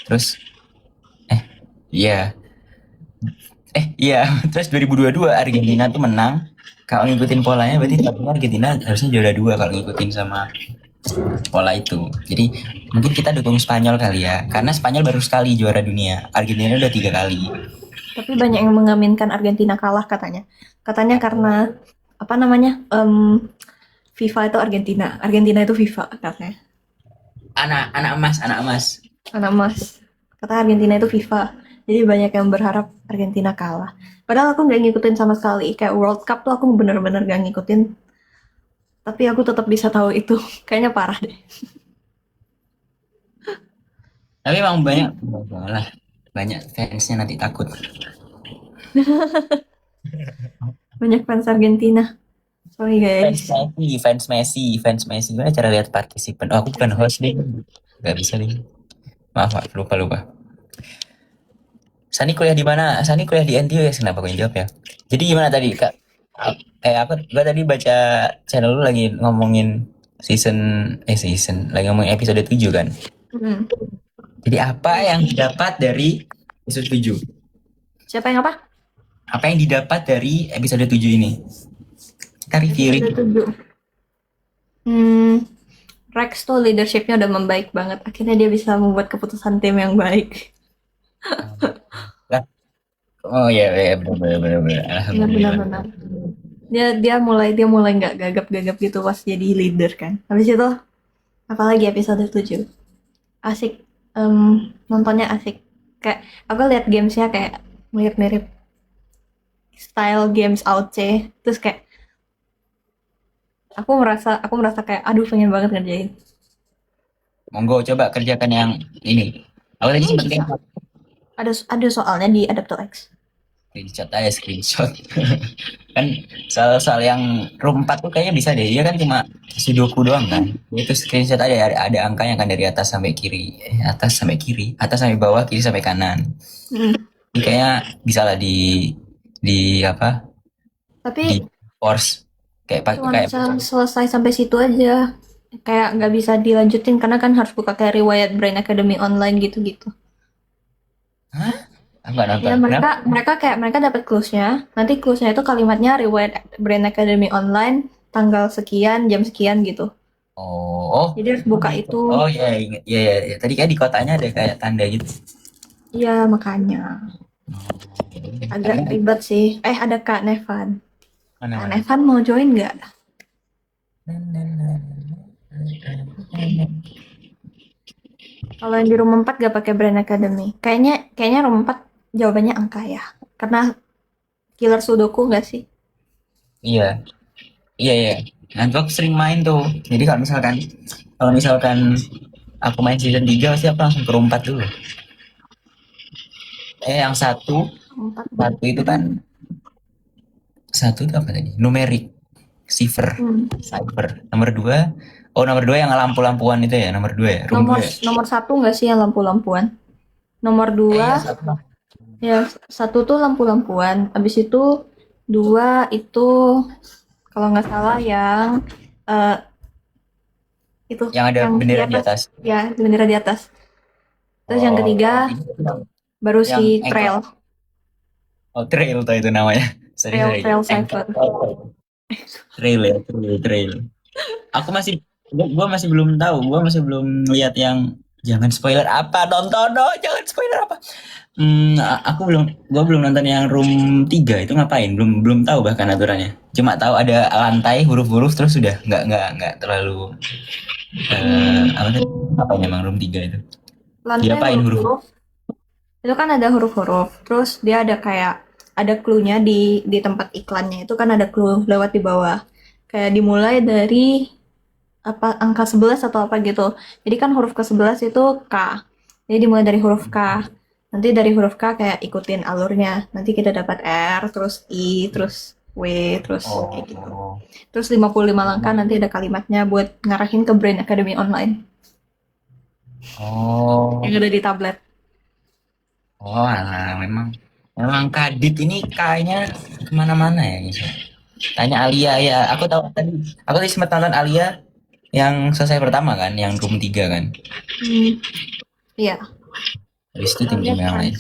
Terus iya iya terus 2022 Argentina tuh menang. Kalau ngikutin polanya berarti tahun Argentina harusnya juara dua kalau ngikutin sama pola itu. Jadi mungkin kita dukung Spanyol kali ya, karena Spanyol baru sekali juara dunia, Argentina udah 3 kali. Tapi banyak yang mengaminkan Argentina kalah katanya. Katanya karena apa namanya? FIFA itu Argentina, Argentina itu FIFA katanya. Anak emas, anak emas. Anak emas. Kata Argentina itu FIFA. Jadi banyak yang berharap Argentina kalah. Padahal aku nggak ngikutin sama sekali. Kayak World Cup tuh aku bener-bener nggak ngikutin. Tapi aku tetap bisa tahu itu. Kayaknya parah deh. Tapi emang banyak, lah, banyak fansnya nanti takut. Banyak fans Argentina. Sorry Fans guys. Messi, fans Messi, fans Messi. Gimana cara lihat partisipan? Oh, aku bukan Fans host deh. Messi. Gak bisa deh. Maaf, Pak. Lupa, lupa. Sani kuliah di mana? Sani kuliah di NTUS. Kenapa aku yang jawab ya? Jadi gimana tadi, Kak? Gua tadi baca channel lu lagi ngomongin lagi ngomongin episode 7 kan. Hmm. Jadi apa yang didapat dari episode 7? Siapa yang apa? Apa yang didapat dari episode 7 ini? Kita Episode reviewin. 7. Hmm, Rex tuh leadershipnya udah membaik banget. Akhirnya dia bisa membuat keputusan tim yang baik. Lah, oh iya, iya benar benar benar benar. Benar-benar Alhamdulillah. benar. Dia mulai nggak gagap-gagap gitu pas jadi leader kan. Habis itu apalagi episode 7. Asik. Nontonnya asik. Kayak aku lihat gamesnya kayak mirip-mirip style games OutC. Terus kayak aku merasa kayak aduh pengen banget ngerjain. Monggo coba kerjakan yang ini. Aku tadi Emang sempat bisa. lihat Ada soalnya di Adapto X. screenshot aja screenshot. Kan soal-soal yang room 4 tuh kayaknya bisa deh. Dia kan cuma sudoku doang kan. Itu screenshot aja ada angkanya kan dari atas sampai kiri, atas sampai kiri, atas sampai bawah, kiri sampai kanan. Mm. Ini kayaknya bisa lah di apa? Di Tapi force kayak cuma kayak bisa selesai sampai situ aja. Kayak nggak bisa dilanjutin karena kan harus buka kayak riwayat Brain Academy online gitu-gitu. hah? Aku nggak Ya nonton. Kenapa? mereka dapat clues-nya. Nanti clues-nya itu kalimatnya riwayat Brain Academy online tanggal sekian jam sekian gitu. Oh, oh, Jadi harus buka gitu. itu. Oh ya, ingat. Ya, ya, ya. Tadi kayak di kotanya ada kayak tanda gitu. Iya makanya agak Karena ribet sih. Ada Kak Nevan. mana Kak mana. Nevan mau join nggak? Kalau yang di room 4 gak pakai Brain Academy. Kayaknya room 4 jawabannya angka ya. Karena killer Sudoku nggak sih? Iya, iya, iya. Nanti aku sering main tuh. Jadi kalau misalkan aku main season 3 pasti aku langsung ke room 4 dulu. Yang satu, Empat. satu itu kan satu itu apa tadi? Numerik, Hmm. cipher. Nomor dua yang lampu-lampuan itu ya, nomor dua ya, room Nomor 2 ya. nomor satu nggak sih yang lampu-lampuan? Nomor dua Iya satu. ya satu tuh lampu-lampuan. Habis itu dua itu kalau nggak salah yang eh, itu Yang ada yang di bendera di atas atas. ya bendera di atas. Terus yang Oh, ketiga yang, baru yang si engkol. trail Oh, trail tuh itu namanya. Sorry, trail sorry. trail Engkol. cipher. Trail ya, trail. Aku masih, gua masih belum tahu, gua masih belum lihat yang jangan spoiler apa, nonton dong, jangan spoiler apa. Gua belum nonton yang room 3 itu ngapain, belum belum tahu bahkan aturannya. Cuma tahu ada lantai huruf-huruf terus sudah nggak terlalu Hmm, apa tadi? Apa emang room 3 itu? lantai Diapain huruf? huruf-huruf itu kan ada huruf-huruf. Terus dia ada kayak ada clue-nya di tempat iklannya itu kan ada clue lewat di bawah. Kayak dimulai dari apa angka 11 atau apa gitu. Jadi kan huruf ke-11 itu K. Jadi dimulai dari huruf K. Nanti dari huruf K kayak ikutin alurnya. Nanti kita dapat R, terus I, terus W, terus kayak gitu. Oh, Terus 55 langkah nanti ada kalimatnya buat ngarahin ke Brain Academy Online yang oh, ada di tablet. oh, alah, memang memang Kadit ini kayaknya kemana-mana ya gitu. Tanya Alia ya, aku tadi sempat nonton Alia yang selesai pertama kan, yang room 3 kan. Hmm, iya. Habis itu Kita tim-tim lihat yang kan. lain.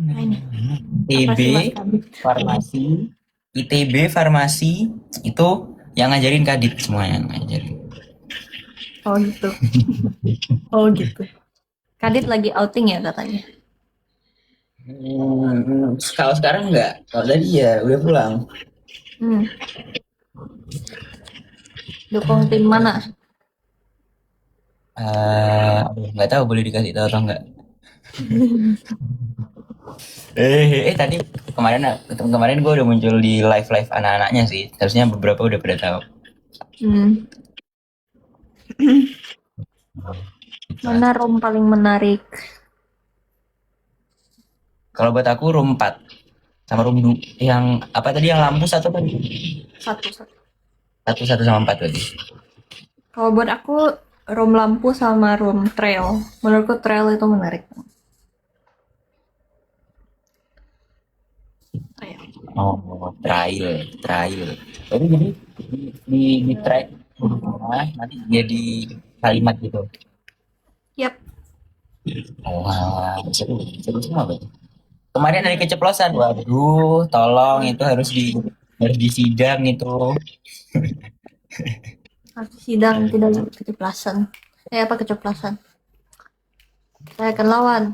Nah, ini apa ITB, sih Mas Kadit? farmasi, ITB, farmasi itu yang ngajarin Kadit semua yang ngajarin. Oh gitu. Oh gitu. Kadit lagi outing ya katanya. Kalau sekarang enggak, kalau tadi ya udah pulang. Hmm, dukung tim mana? Aduh, nggak tahu boleh dikasih tahu atau enggak. Tadi kemarin kemarin gue udah muncul di live live anak-anaknya sih. Harusnya beberapa udah pada tahu. Hmm. Itulah. Mana room paling menarik? Kalau buat aku room 4 sama room yang apa tadi yang lampu satu tadi? Satu, satu. Satu satu sama 4 berarti. Kalau buat aku room lampu sama room trail. Menurutku trail itu menarik. Trail. Oh, trial, trial. Jadi di track nanti jadi kalimat gitu. Yap. Oh, wah, seru, seru semua berarti. Kemarin ada keceplosan, waduh, tolong itu harus disidang itu. Aku sidang tidak keceplosan. Apa keceplosan? Saya akan lawan.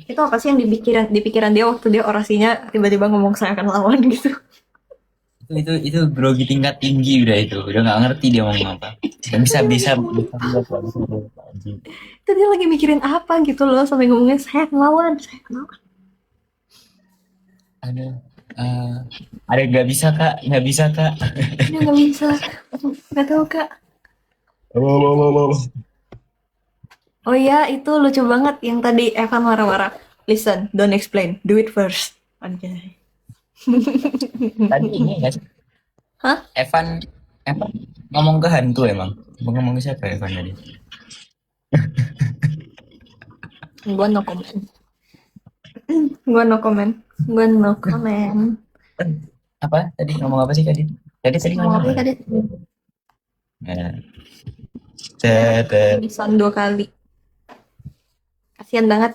Itu apa sih yang di pikiran dia waktu dia orasinya tiba-tiba ngomong saya akan lawan gitu. Itu grogi tingkat tinggi udah nggak ngerti dia ngomong apa. Dan Itu dia lagi bisa lihat lah, bisa lihat lah, anjing. itu dia lagi mikirin apa gitu loh sampai ngomongnya saya akan lawan, saya akan lawan. Ada eh, ada nggak bisa kak, nggak bisa kak. Dia nggak bisa. Nggak tahu kak. Wow, wow, wow, wow. Oh iya, itu lucu banget yang tadi Evan marah-marah. Listen, don't explain, do it first. Anjay. Tadi ini nggak sih Hah? Evan ngomong ke hantu emang. Ngomong ke siapa Evan tadi? Gua no comment. Gua no comment. Gua no comment. Apa tadi ngomong apa sih tadi? Tadi Ngomong ngomong apa apa? ya tadi? Nah, Pingsan 2 kali. Kasian banget.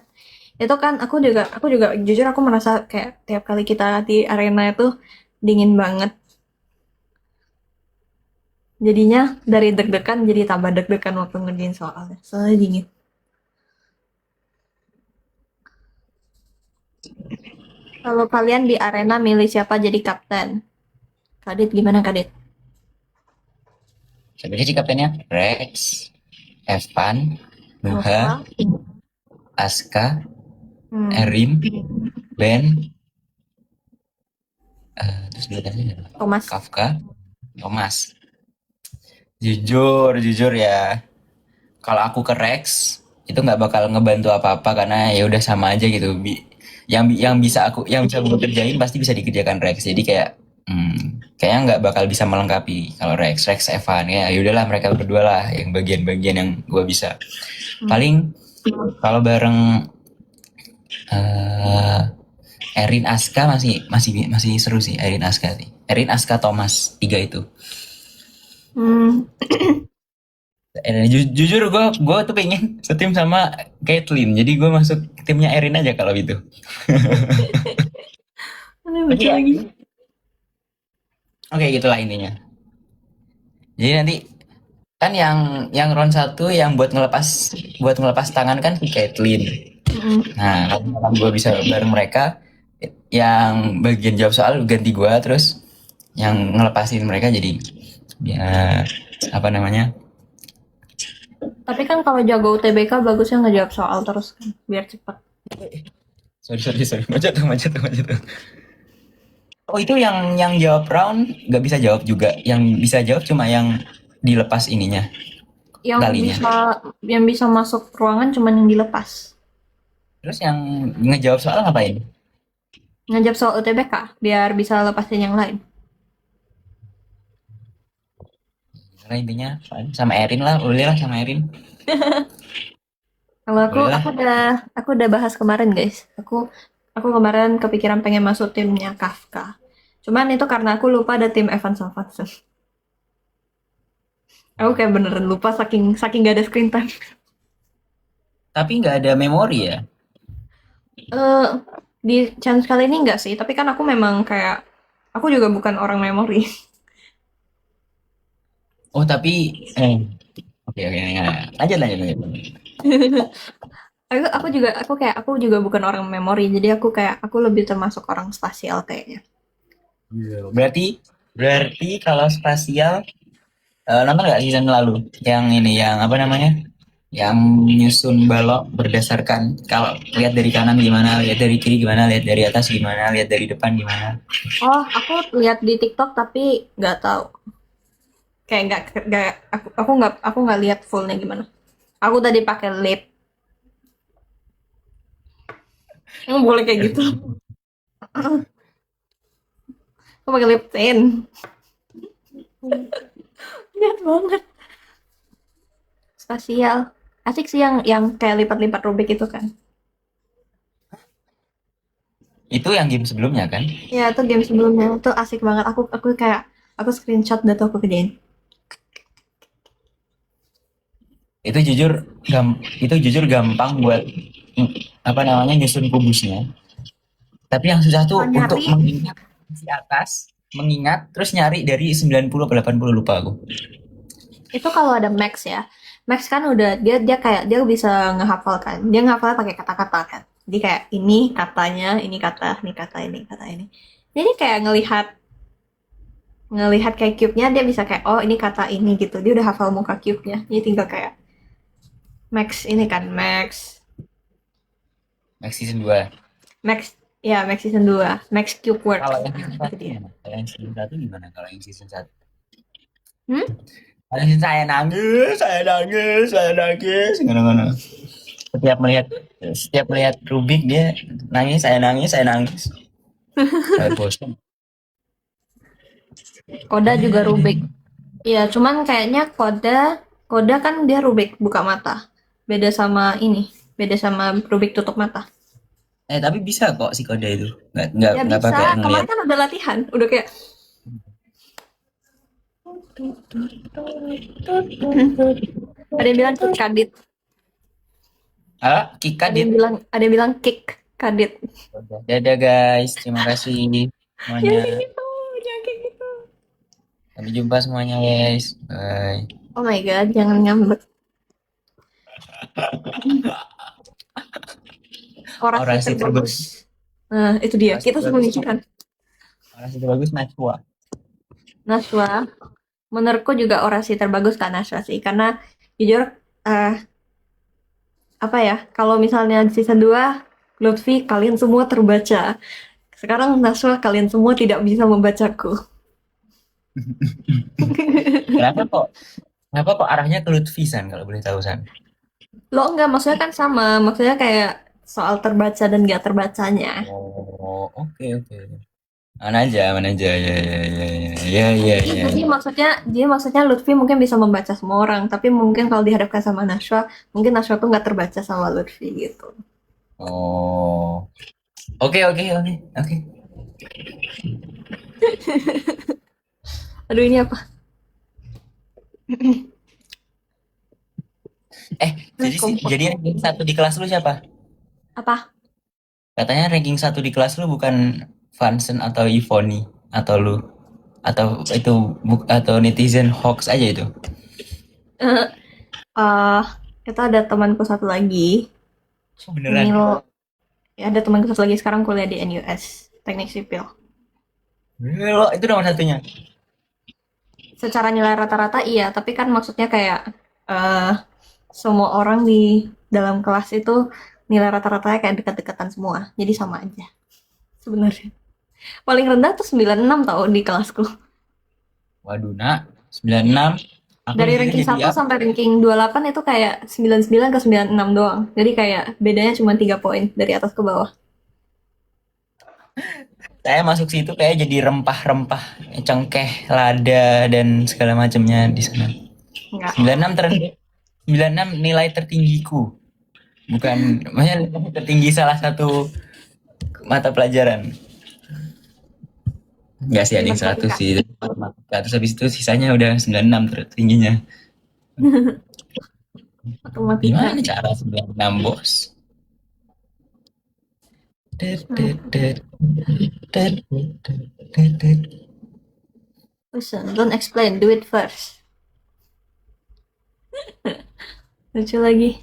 Itu kan aku juga jujur aku merasa kayak tiap kali kita di arena itu dingin banget. Jadinya dari deg-degan jadi tambah deg-degan waktu ngerjain soalnya. Soalnya dingin. Kalau kalian di arena milih siapa jadi kapten? Kadit gimana Kadit? sebenarnya sih kaptennya Rex, Evan, Nuha, Nova? Aska, Hmm. Erin, Ben, terus dua tadi siapa? Thomas? Kafka, Thomas. Jujur ya. Kalau aku ke Rex itu nggak bakal ngebantu apa-apa karena ya udah sama aja gitu. Yang bisa aku kerjain pasti bisa dikerjakan Rex. Jadi kayak kayaknya nggak bakal bisa melengkapi kalau Rex Evan ya. Ya udahlah mereka berdua lah yang bagian-bagian yang gue bisa. Hmm. Paling kalau bareng eh Erin Aska masih seru sih Erin Aska sih. Erin Aska Thomas tiga itu. Hmm. Jujur gue tuh pengen setim sama Caitlyn. Jadi gue masuk timnya Erin aja kalau itu. Ini Tapi lucu ya, lagi. oke gitulah intinya. Jadi nanti kan yang round satu yang buat ngelepas tangan kan si Caitlyn. Mm-mm. Nah, kalau gue bisa bareng mereka, yang bagian jawab soal ganti gue, terus yang ngelepasin mereka jadi ya apa namanya? Tapi kan kalau jago UTBK bagusnya ngejawab soal terus kan, biar cepat. Sorry, macet tuh. Oh itu yang jawab round nggak bisa jawab juga. Yang bisa jawab cuma yang dilepas ininya Yang talinya. bisa yang bisa masuk ruangan cuman yang dilepas. Terus yang ngejawab soal ngapain? Ngejawab soal UTBK biar bisa lepasin yang lain. Karena intinya sama Erin lah, boleh lah sama Erin. Kalau aku Boleh lah. aku udah bahas kemarin guys. Aku kemarin kepikiran pengen masuk timnya Kafka. Cuman itu karena aku lupa ada tim Evan Salvatson. Aku kayak beneran lupa saking saking gak ada screen time. Tapi nggak ada memori ya. Eh di chance kali ini enggak sih, tapi kan aku memang kayak aku juga bukan orang memori. Oh tapi oke oke lanjut lanjut lanjut. Aku juga bukan orang memori, jadi aku lebih termasuk orang spasial kayaknya. Iya. Berarti kalau spasial nonton nggak season lalu yang ini yang apa namanya? Yang nyusun balok berdasarkan kalau lihat dari kanan gimana, lihat dari kiri gimana, lihat dari atas gimana, lihat dari depan gimana. Oh, aku lihat di TikTok tapi nggak tahu. Kayak nggak aku nggak lihat fullnya gimana. Aku tadi pakai lip. Emang boleh kayak gitu? Aku pakai lip tint. Lihat banget. Spasial. Asik sih yang kayak lipat-lipat Rubik itu kan. Itu yang game sebelumnya kan? Ya, itu game sebelumnya. Itu asik banget. Aku screenshot dan tuh aku kerjain. Itu jujur itu jujur gampang buat apa namanya nyusun kubusnya. Tapi yang susah tuh Kalau untuk nyari mengingat di atas, mengingat terus nyari dari 90 atau 80 lupa aku. itu kalau ada Max ya. Max kan udah dia dia kayak dia bisa ngehafal kan. Dia ngehafal pakai kata-kata kan. Jadi kayak ini katanya, ini kata, ini kata, ini kata ini. Jadi kayak ngelihat ngelihat kayak cube-nya dia bisa kayak oh ini kata ini gitu. Dia udah hafal muka cube-nya. Jadi tinggal kayak Max ini kan Max Next season 2. Max ya Max season 2 Max Cube Kalau Works. yang season Nah, itu 1 dia. gimana? Kalau yang season 1 gimana? Kalau yang season 1? Hmm? Kalau yang saya nangis, saya nangis, saya nangis. Ngono-ngono. Setiap melihat setiap melihat Rubik dia nangis, saya nangis, saya nangis. Saya bosan. Koda juga Rubik. Iya, cuman kayaknya Koda kan dia Rubik buka mata. Beda sama ini, beda sama Rubik tutup mata. Tapi bisa kok si kode itu. Nggak Ya nggak bisa, pakai kemarin ngelihat. kan udah latihan, udah kayak ada yang bilang kick kadit, Kika dit. ada yang bilang kick kadit. Dadah guys, terima kasih Jangan semuanya. kayak gitu, jangan kayak gitu. Sampai jumpa semuanya guys. Bye. Oh my god, jangan ngambek. Orasi Orasi terbagus. terbagus. Nah, itu dia. Orasi Kita semua terbagus. memikirkan. Orasi terbagus Najwa. Naswa, menurutku juga orasi terbagus kan Naswa sih. Karena jujur, eh, apa ya, kalau misalnya di season 2, Lutfi, kalian semua terbaca. Sekarang Naswa, kalian semua tidak bisa membacaku. Kenapa kok? Kenapa kok arahnya ke Lutfi San kalau boleh tahu San? Lo enggak, maksudnya kan sama. Maksudnya kayak soal terbaca dan gak terbacanya. Oh, oke oke. Mana aja ya ya ya ya ya Jadi, ya jadi ya. maksudnya, jadi maksudnya Lutfi mungkin bisa membaca semua orang, tapi mungkin kalau dihadapkan sama Nashwa, mungkin Nashwa tuh nggak terbaca sama Lutfi gitu. Oh, oke oke oke oke. Aduh ini apa? Jadi sih Kompos. jadi ranking satu di kelas lu siapa? Apa? Katanya ranking satu di kelas lu bukan Vansen atau Ivoni atau lu atau itu atau netizen hoax aja itu. Eh, eh, Kita ada temanku satu lagi, Oh, beneran. Nil. Ya, ada temanku satu lagi sekarang kuliah di NUS, Teknik Sipil. Loh, itu nomor satunya. Secara nilai rata-rata iya, tapi kan maksudnya kayak eh semua orang di dalam kelas itu nilai rata-ratanya kayak dekat-dekatan semua. Jadi sama aja sebenarnya. Paling rendah tuh 96 tau di kelasku. Waduh, nak. 96. Aku di Dari situ ranking jadi 1 apa? sampai ranking 28 itu kayak 99 ke 96 doang. Jadi kayak bedanya cuma 3 poin dari atas ke bawah. Saya masuk situ kayak jadi rempah-rempah, cengkeh, lada dan segala macamnya di sana. Enggak. 96 terendah. 96 nilai tertinggiku. Bukan, maksudnya nilai tertinggi salah satu mata pelajaran. Enggak sih, Di ada yang 100 matematika. sih. Matematika. Terus habis itu sisanya udah 96 tertingginya. Matematika. Gimana cara 96 bos? Listen, don't explain, do it first. Lucu lagi.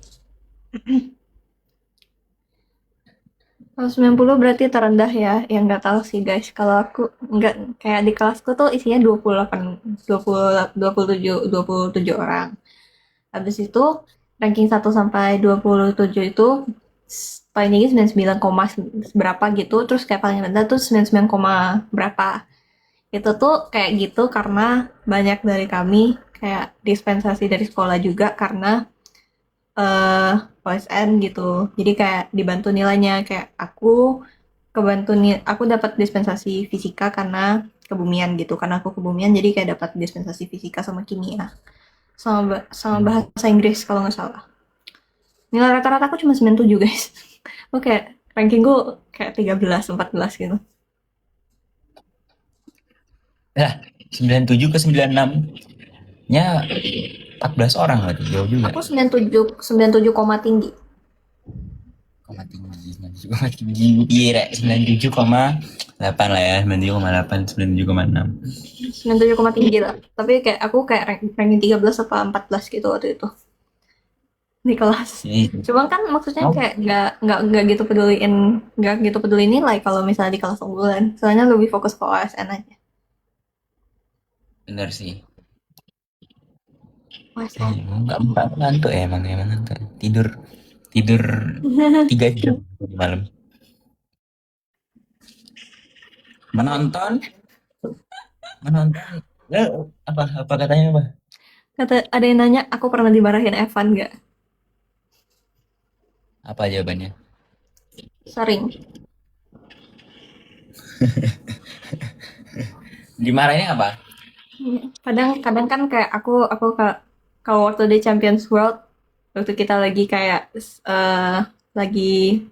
Kalau 90 berarti terendah ya. Yang nggak tahu sih guys. Kalau aku nggak, kayak di kelasku tuh isinya 28, 20, 27 orang. Habis itu ranking 1 sampai 27 itu paling tinggi 99, berapa gitu. Terus kayak paling rendah tuh 99, berapa. Itu tuh kayak gitu karena banyak dari kami kayak dispensasi dari sekolah juga karena OSN gitu. Jadi kayak dibantu nilainya, kayak aku dapat dispensasi fisika karena kebumian gitu. Karena aku kebumian jadi kayak dapat dispensasi fisika sama kimia. Sama bahasa Inggris kalau nggak salah. Nilai rata-rata aku cuma 97 guys. Oke, ranking gue kayak 13, 14 gitu. Lah, 97 ke 96 nya 14 orang berarti jauh juga. Aku 97, 97 koma tinggi. Koma tinggi, 97 koma tinggi. Iya, 97,8 lah ya, 97,8, 97,6. 97 koma tinggi lah. Tapi kayak aku kayak ranking 13 apa 14 gitu waktu itu di kelas. Ini, Cuma kan maksudnya oh, kayak nggak gitu peduliin, nggak gitu peduli nilai kalau misalnya di kelas unggulan. Soalnya lebih fokus ke OSN aja. bener sih. OSN. Enggak ngantuk ya, emang ngantuk. Tidur tidur 3 jam di malam. Menonton, menonton. Apa katanya apa? Kata ada yang nanya, aku pernah dimarahin Evan nggak? Apa jawabannya? Sering. Dimarahinnya apa? Kadang-kadang kan kayak aku kalau waktu di Champions World, waktu kita lagi kayak eh lagi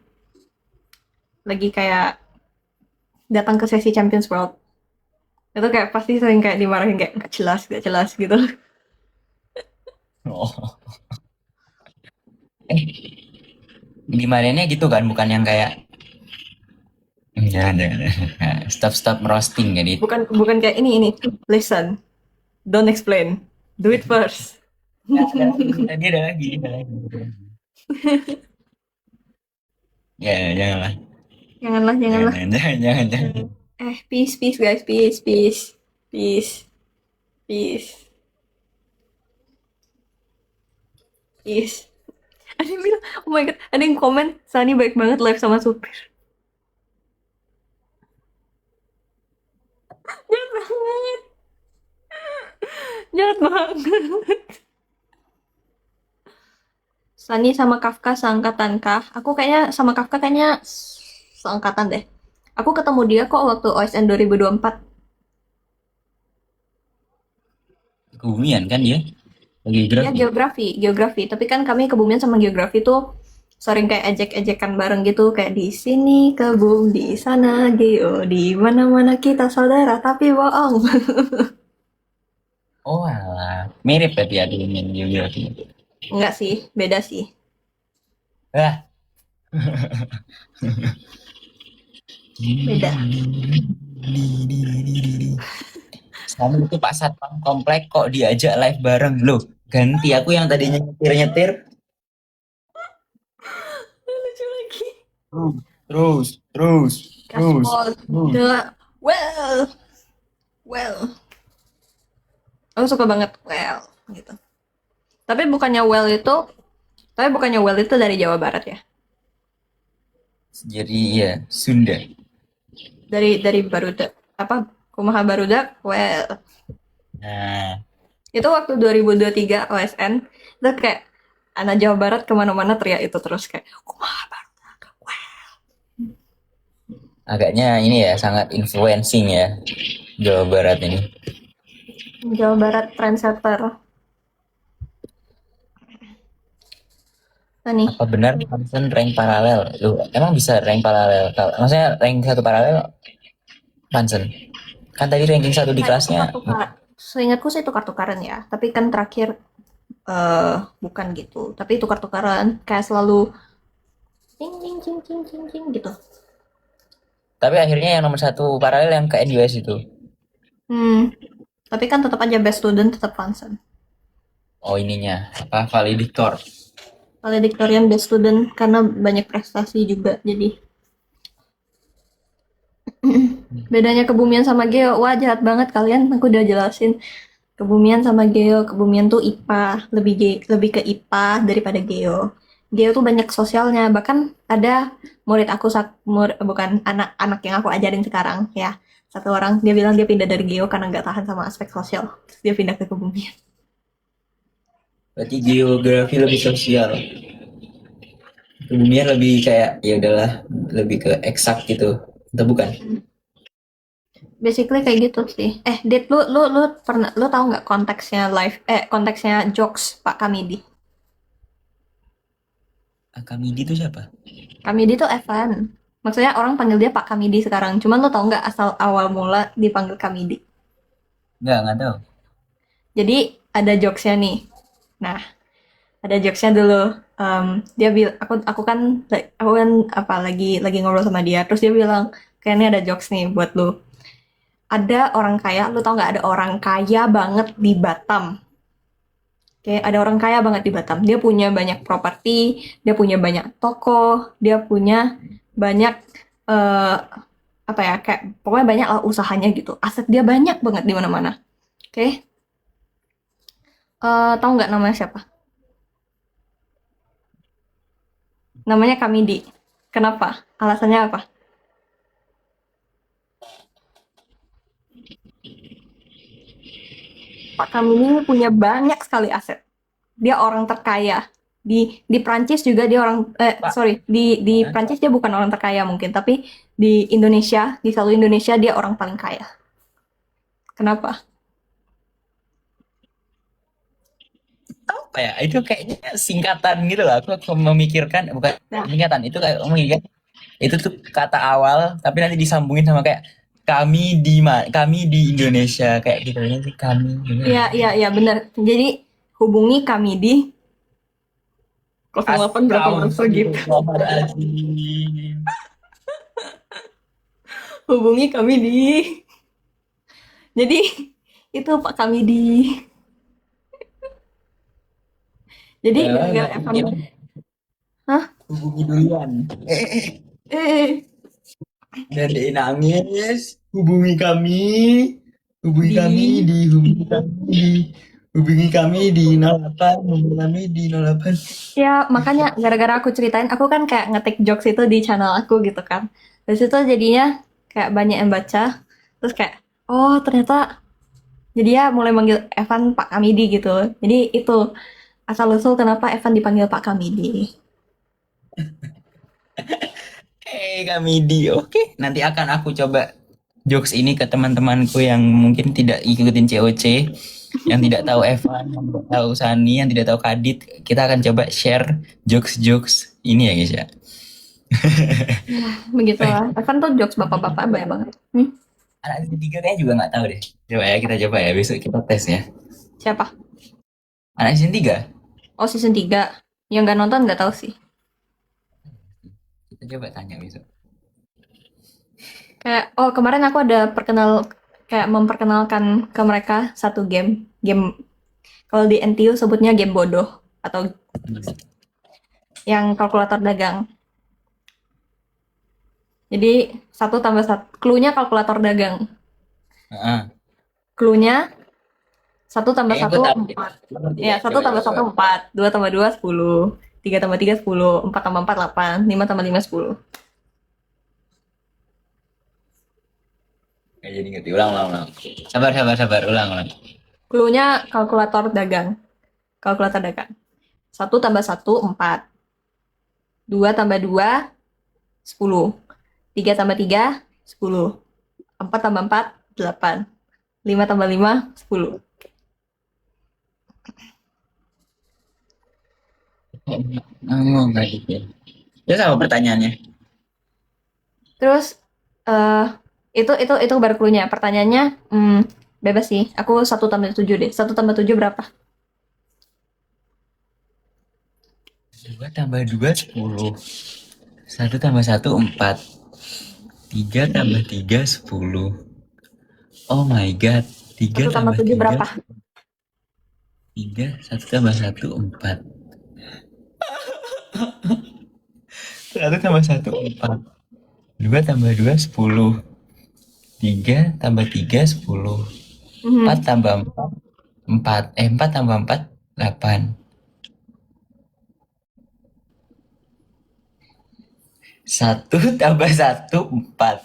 lagi kayak datang ke sesi Champions World, itu kayak pasti sering kayak dimarahin kayak nggak jelas gitu. Oh, dimarahinnya gitu kan, bukan yang kayak jangan. Stop roasting jadi. Bukan bukan kayak ini, listen, don't explain, do it first. Ada lagi, ada lagi. Ya, janganlah. Janganlah, Jangan, janganlah. jangan. Peace, peace guys, peace, peace, peace, peace, peace. Ada yang bilang, oh my god, ada yang komen, Sani baik banget live sama supir. Jahat banget, jahat banget. Sani sama Kafka seangkatan kah? Aku kayaknya sama Kafka kayaknya seangkatan deh. Aku ketemu dia kok waktu OSN 2024. Kebumian kan dia? Lagi Dia geografi. geografi. Tapi kan kami kebumian sama geografi tuh sering kayak ejek-ejekan bareng gitu, kayak di sini kebum, di sana geo, di mana-mana kita saudara, tapi bohong. Oh alah, mirip berarti ya dengan geografi. Enggak sih, beda sih. Ah, Beda. sama itu Pak Satpam komplek kok diajak live bareng loh. Ganti aku yang tadinya nyetir-nyetir. Lucu lagi. Terus. Gaspol. The well, well. Aku suka banget well gitu. Tapi bukannya well itu dari Jawa Barat ya. Jadi ya Sunda. Dari Barudak. Apa? Kumaha Barudak? Well. Nah, Itu waktu 2023 OSN. Itu kayak anak Jawa Barat kemana-mana teriak itu terus kayak Kumaha Barudak. Well. agaknya ini ya sangat influencing ya Jawa Barat ini. Jawa Barat trendsetter. Nah nih. Apa benar Hansen rank paralel? Loh, emang bisa rank paralel? Maksudnya rank satu paralel Hansen? Kan tadi ranking 1 di Nah, itu kelasnya. tukar-tukar. Seingatku sih tukar-tukaran ya. Tapi kan terakhir bukan gitu. Tapi tukar-tukaran kayak selalu cing cing cing cing cing cing gitu. Tapi akhirnya yang nomor satu paralel yang ke NUS itu. Hmm, tapi kan tetap aja best student tetap concern. Oh ininya apa valediktor. Valedictorian best student karena banyak prestasi juga. Jadi bedanya kebumian sama geo, wah jahat banget kalian. Aku udah jelasin kebumian sama geo. Kebumian tuh IPA, lebih ke IPA daripada geo. Geo tuh banyak sosialnya. Bahkan ada murid aku bukan anak-anak yang aku ajarin sekarang ya. Satu orang dia bilang dia pindah dari geo karena nggak tahan sama aspek sosial. Terus dia pindah ke kebumian. Berarti geografi lebih sosial. Kebumian lebih kayak ya udahlah lebih ke eksak gitu. Atau bukan? Basically kayak gitu sih. Dit, lu pernah lu tahu nggak konteksnya jokes Pak Kamidi? Akamidi itu siapa? Kamidi tuh Evan. Maksudnya orang panggil dia Pak Kamidi sekarang. Cuman lu tahu nggak asal awal mula dipanggil Kamidi? Enggak tahu. Jadi ada jokesnya nih. Nah, ada jokesnya dulu. Dia bilang, aku kan apa lagi ngobrol sama dia. Terus dia bilang, kayaknya ada jokes nih buat lu. Ada orang kaya, lu tau nggak ada orang kaya banget di Batam. Kayak ada orang kaya banget di Batam. Dia punya banyak properti, dia punya banyak toko, dia punya banyak eh apa ya, kayak pokoknya banyak lah usahanya gitu. Aset dia banyak banget di mana-mana. Oke, tahu nggak namanya siapa? Namanya Kamidi. Kenapa? Alasannya apa? Pak Kamidi ini punya banyak sekali aset. Dia orang terkaya. Di Prancis juga dia orang Pak. sorry, di Hah? Prancis dia bukan orang terkaya mungkin, tapi di Indonesia, di seluruh Indonesia dia orang paling kaya. Kenapa? Apa ya? Itu kayaknya singkatan gitu loh. Aku memikirkan bukan Nah, singkatan itu kayak memikirkan itu tuh kata awal tapi nanti disambungin sama kayak kami di Indonesia kayak gitu ya sih kami gitu. iya iya iya benar. Jadi hubungi kami di 08 berapa berapa gitu. Astagfirullahaladzim. Hubungi kami di. Jadi itu Pak kami di. Jadi Ya, gara-gara nggak Evan, mungkin hah? hubungi duluan. Eh, Dan dia nangis. di Hubungi kami di 08, hubungi kami di 08. Ya, makanya gara-gara aku ceritain, aku kan kayak ngetik jokes itu di channel aku gitu kan. Dari situ jadinya kayak banyak yang baca. Terus kayak, oh ternyata jadi ya mulai manggil Evan Pak Kamidi gitu. Jadi itu asal-usul kenapa Evan dipanggil Pak Kamidi. Kami di oke. Nanti akan aku coba jokes ini ke teman-temanku yang mungkin tidak ikutin COC, yang tidak tahu Evan, yang tidak tahu Sani, yang tidak tahu Kadit. Kita akan coba share jokes-jokes ini ya guys ya. Ya, begitulah. Evan tuh jokes bapak-bapak banyak banget. Hmm? Anak season 3 kayaknya juga nggak tahu deh. Coba ya kita coba ya besok kita tes ya. Siapa? Anak season 3 Oh, season 3. Yang nggak nonton nggak tahu sih. kita coba tanya besok. Kayak, oh kemarin aku ada kayak memperkenalkan ke mereka satu game. Game, kalau di NTU sebutnya game bodoh. Atau yang kalkulator dagang. Jadi satu tambah satu, clue-nya kalkulator dagang. Heeh. Clue-nya satu tambah Kayaknya satu gue tahu deh. empat. Gua ngerti Ya, deh. satu Coba tambah coba satu coba. empat, dua tambah dua 10, tiga tambah tiga 10, empat tambah empat 8, lima tambah lima 10. Nggak jadi ngerti. Ulang. Sabar. Ulang. Clue-nya kalkulator dagang. Kalkulator dagang. Satu tambah satu 4, dua tambah dua 10, tiga tambah tiga 10, empat tambah empat 8, lima tambah lima 10. Oh, nggak gitu ya. Terus apa pertanyaannya? Terus eh itu baru clue-nya. Pertanyaannya bebas sih. Aku satu tambah tujuh deh. Satu tambah tujuh berapa? 2 tambah 2 10. 1 tambah 1 4. 3 tambah 3 10. Oh my god. 3 Satu tambah tambah tujuh 3 berapa? 3. 1 tambah 1 4. 1 tambah 1 4. 2 tambah 2 10. 3 tambah 3 10. 4 Mhm. tambah 4 4. 4 tambah 4 8. 1 tambah 1 4.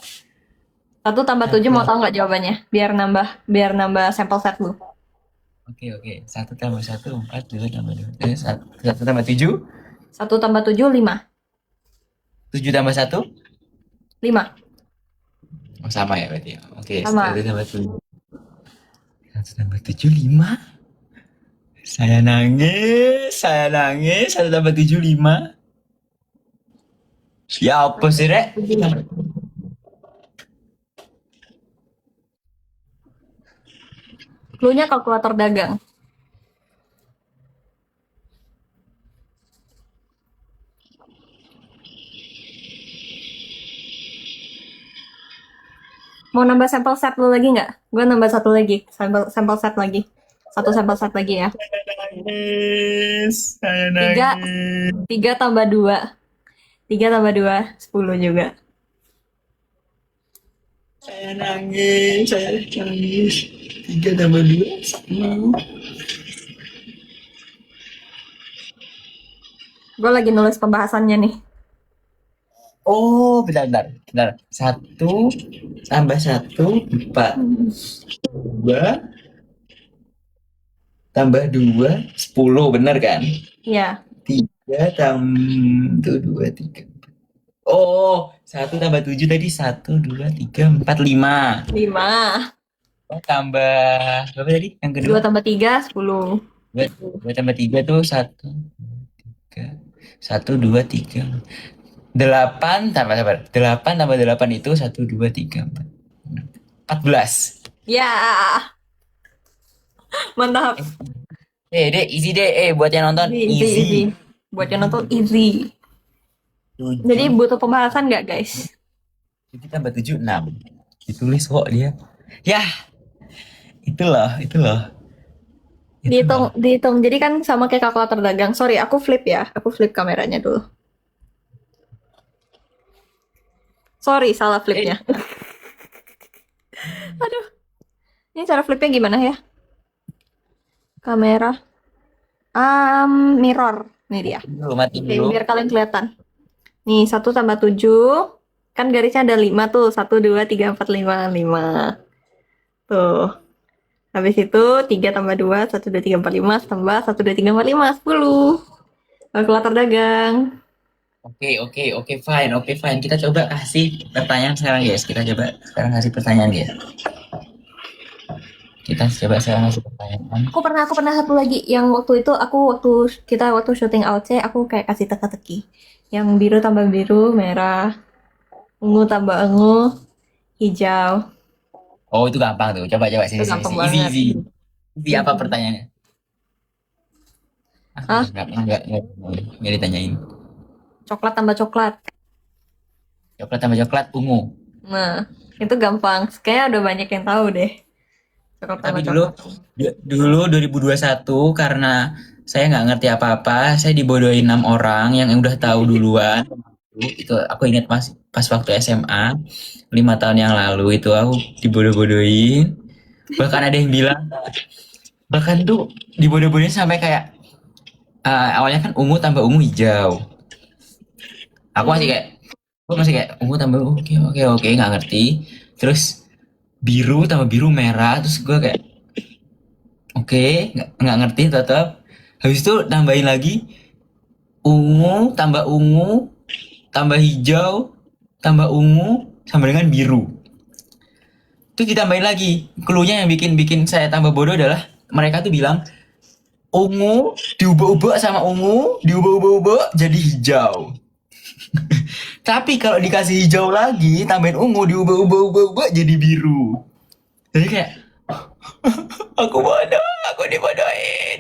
Satu tambah tujuh, 1. mau tahu nggak jawabannya? Biar nambah sampel set lu. Oke, oke. 1 tambah 1 4. 2 tambah 2. 1 tambah 7. Satu tambah tujuh, lima. 7 tambah 1. Lima. Oh, sama ya berarti ya. Oke, 1 Sama. tambah 7. 1 tambah 7 5. Saya nangis, saya nangis. 1 tambah 7 5. Ya apa sih, Rek? Tujuh. Cluenya kalkulator dagang. Mau nambah sampel set lu lagi nggak? Gue nambah satu lagi. Sampel set lagi. Satu sampel set lagi ya. Nangis, saya Tiga. nangis. Tiga tambah dua. Tiga tambah dua. 10 juga. Saya nangis, saya nangis. 3 tambah 2 10. Gue lagi nulis pembahasannya nih. Oh, bentar, bentar, bentar. 1 tambah 1 4. 2 tambah 2 10, bener kan? Ya. 3 tambah 2 3. Oh, 1 tambah 7 tadi 1 2 3 4 5. Lima. Oh, tambah berapa tadi? Yang kedua? Dua tambah tiga, 10. 2 tambah 3 tuh 1 3. 1 2 3. 8 tambah sabar. 8 tambah 8 itu 1 2 3 4. 14. Ya. Mantap. Deh, easy deh. Buat yang nonton Easy, easy, easy. easy. Buat yang nonton easy. Jadi 7. butuh pembahasan nggak, guys? Jadi tambah 7 6. Ditulis kok dia. Ya, itu loh, itu loh. Itu Dihitung, loh. dihitung. Jadi kan sama kayak kalkulator dagang. Sorry, aku flip ya. Aku flip kameranya dulu. Sorry, salah Eh, flipnya. Aduh, ini cara flipnya gimana ya? Kamera. Mirror. Nih dia. mati Oke, dulu. biar kalian kelihatan. Nih, 1 tambah 7. Kan garisnya ada 5 tuh. 1, 2, 3, 4, 5, 5. Tuh. Habis itu 3 tambah 2, 1, 2, 3, 4, 5. Tambah 1, 2, 3, 4, 5, 10. Kalkulator dagang. Oke, fine. Kita coba kasih pertanyaan sekarang, guys. Kita coba sekarang kasih pertanyaan, guys. Kita coba sekarang kasih pertanyaan. Aku pernah satu lagi yang waktu itu waktu syuting outset aku kayak kasih teka-teki. Yang biru tambah biru, merah, ungu tambah ungu, hijau. Oh, itu gampang tuh. Coba Itu sini, sini, gampang sini. Easy, banget. easy. Easy apa Easy. pertanyaannya? Ah, Enggak ditanyain. coklat tambah coklat. Coklat tambah coklat, ungu. Nah, itu gampang. Kayaknya udah banyak yang tahu deh. Coklat Tapi tambah dulu, coklat. dulu 2021 karena saya nggak ngerti apa-apa, saya dibodohin 6 orang yang udah tahu duluan. Itu aku ingat pas waktu SMA 5 tahun yang lalu itu aku dibodoh-bodohin. Bahkan ada yang bilang, bahkan tuh dibodoh-bodohin sampai kayak awalnya kan ungu tambah ungu hijau. Aku masih Hmm. kayak, aku masih kayak ungu tambah ungu, oke nggak ngerti. Terus biru tambah biru merah, terus gue kayak oke, nggak ngerti tetap. Habis itu tambahin lagi ungu, tambah hijau, tambah ungu, sama dengan biru. Itu ditambahin lagi. Cluenya yang bikin bikin saya tambah bodoh adalah mereka tuh bilang ungu diubah-ubah sama ungu, diubah-ubah jadi hijau. Tapi kalau dikasih hijau lagi, tambahin ungu, diubah-ubah jadi biru. Jadi kayak aku bodoh, aku dibodohin.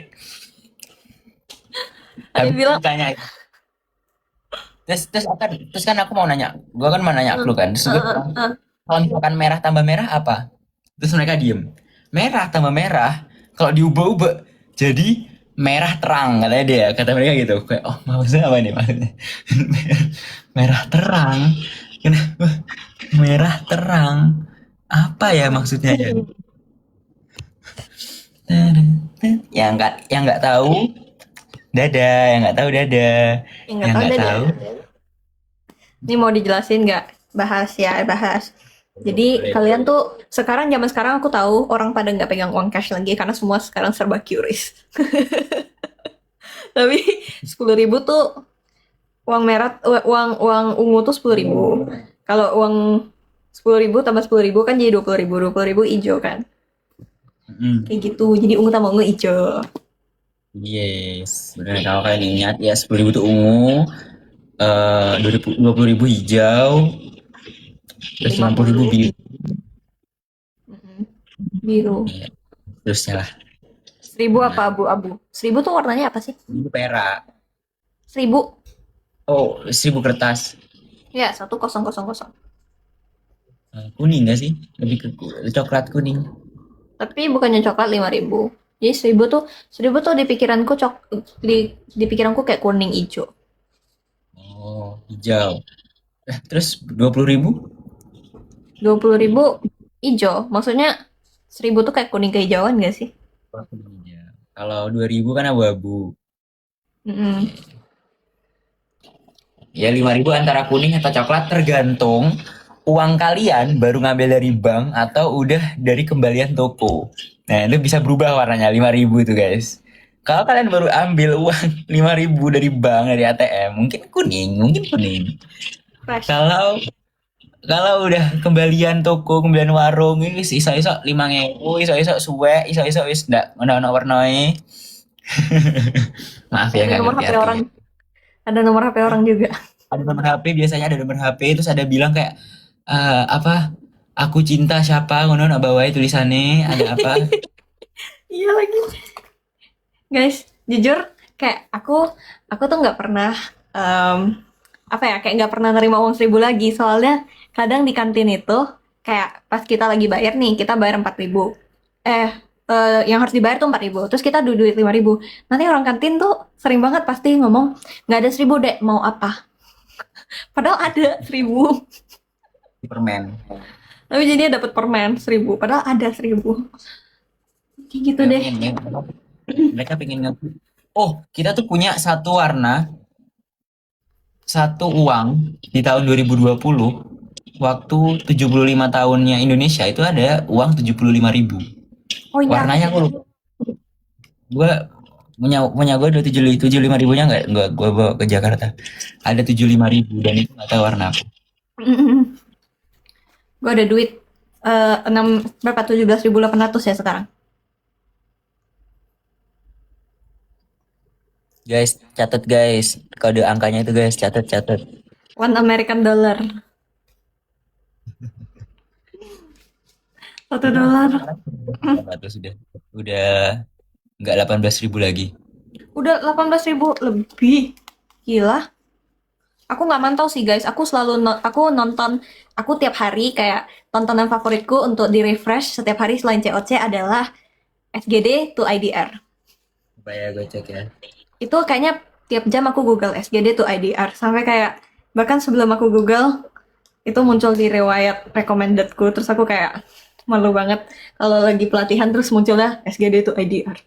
Ada Habis yang itu bilang, ditanya, terus kan aku mau nanya, gua kan mau nanya Eh, clue kan. Terus gue bilang, eh. kalau misalkan merah tambah merah apa? Terus mereka diem. Merah tambah merah. Kalau diubah-ubah jadi merah terang katanya dia. Kata mereka gitu. Kayak oh maksudnya apa nih maksudnya? Merah terang. Kenapa merah terang? Apa ya maksudnya ya? Yang nggak tahu dadah, yang nggak tahu dadah, Yang nggak yang tahu nggak deh. tahu. Ini mau dijelasin nggak? Bahas ya, bahas. Jadi Boleh. kalian tuh sekarang zaman sekarang aku tahu orang pada nggak pegang uang cash lagi karena semua sekarang serba QRIS. Tapi 10.000 tuh uang merah, uang uang ungu tuh 10.000. Kalau uang 10.000 tambah 10.000 kan jadi 20.000, 20.000 hijau kan. Mm. Kayak gitu. Jadi ungu tambah ungu hijau. Yes, benar kalau kalian ingat ya 10.000 itu ungu, 20 ribu hijau, terus Lima 50.000 puluh biru. Mm-mm. Biru. Iya, terusnya lah. 1.000 Nah, apa abu-abu? 1.000 tuh warnanya apa sih? ini perak. 1.000. Oh, 1.000 kertas. Ya, 1000. Kuning nggak sih? Lebih ke coklat kuning. Tapi bukannya coklat 5.000. Jadi 1.000 tuh di pikiranku kayak kuning hijau. Oh, hijau. Terus 20.000? 20.000 hijau. Maksudnya 1.000 tuh kayak kuning kehijauan gak sih? Oh, kuning hijau. Kalau 2.000 kan abu-abu. Mm-mm. Ya 5.000 antara kuning atau coklat tergantung uang kalian baru ngambil dari bank atau udah dari kembalian toko. Nah itu bisa berubah warnanya 5.000 itu guys. Kalau kalian baru ambil uang 5.000 dari bank dari ATM mungkin kuning, mungkin kuning. Fresh. Kalau kalau udah kembalian toko, kembalian warung ini iso-iso 5.000, iso-iso suwe, iso-iso wis ndak ono warnai. Maaf ya Ada nggak nomor ngerti HP orang. artinya. Ada nomor HP orang juga. Ada nomor HP, biasanya ada nomor HP terus ada bilang kayak apa aku cinta siapa ngono nak bawahi tulisannya ada apa. Iya lagi. Guys, jujur kayak aku tuh nggak pernah apa ya kayak nggak pernah nerima uang 1.000 lagi soalnya kadang di kantin itu kayak pas kita lagi bayar nih kita bayar 4.000 eh yang harus dibayar tuh 4.000 terus kita duit 5.000 nanti orang kantin tuh sering banget pasti ngomong nggak ada 1.000 dek mau apa padahal ada 1.000 Permen. tapi jadi dapat permen 1.000 padahal ada 1.000 kayak gitu Mereka deh. pengen mereka pengen oh kita tuh punya satu warna satu uang di tahun 2020 waktu 75 tahunnya Indonesia itu ada uang 75.000 Oh iya aku warnanya aku lupa. Gue punya gue udah 75.000-nya nggak gue bawa ke Jakarta ada 75.000 dan itu nggak tahu warna apa. gue ada duit 6 berapa 17.800 ya sekarang. Guys catat guys kode angkanya itu guys catat catat. $1 American. $1. Atau sudah nggak 18.000 lagi. Udah 18.000 lebih. Gila. Aku nggak mantau sih guys. Aku nonton. Aku tiap hari kayak tontonan favoritku untuk di refresh setiap hari selain COC adalah SGD to IDR. Supaya gue cek ya. Itu kayaknya tiap jam aku Google SGD to IDR sampai kayak bahkan sebelum aku Google itu muncul di riwayat recommendedku terus aku kayak malu banget kalau lagi pelatihan terus munculnya SGD to IDR.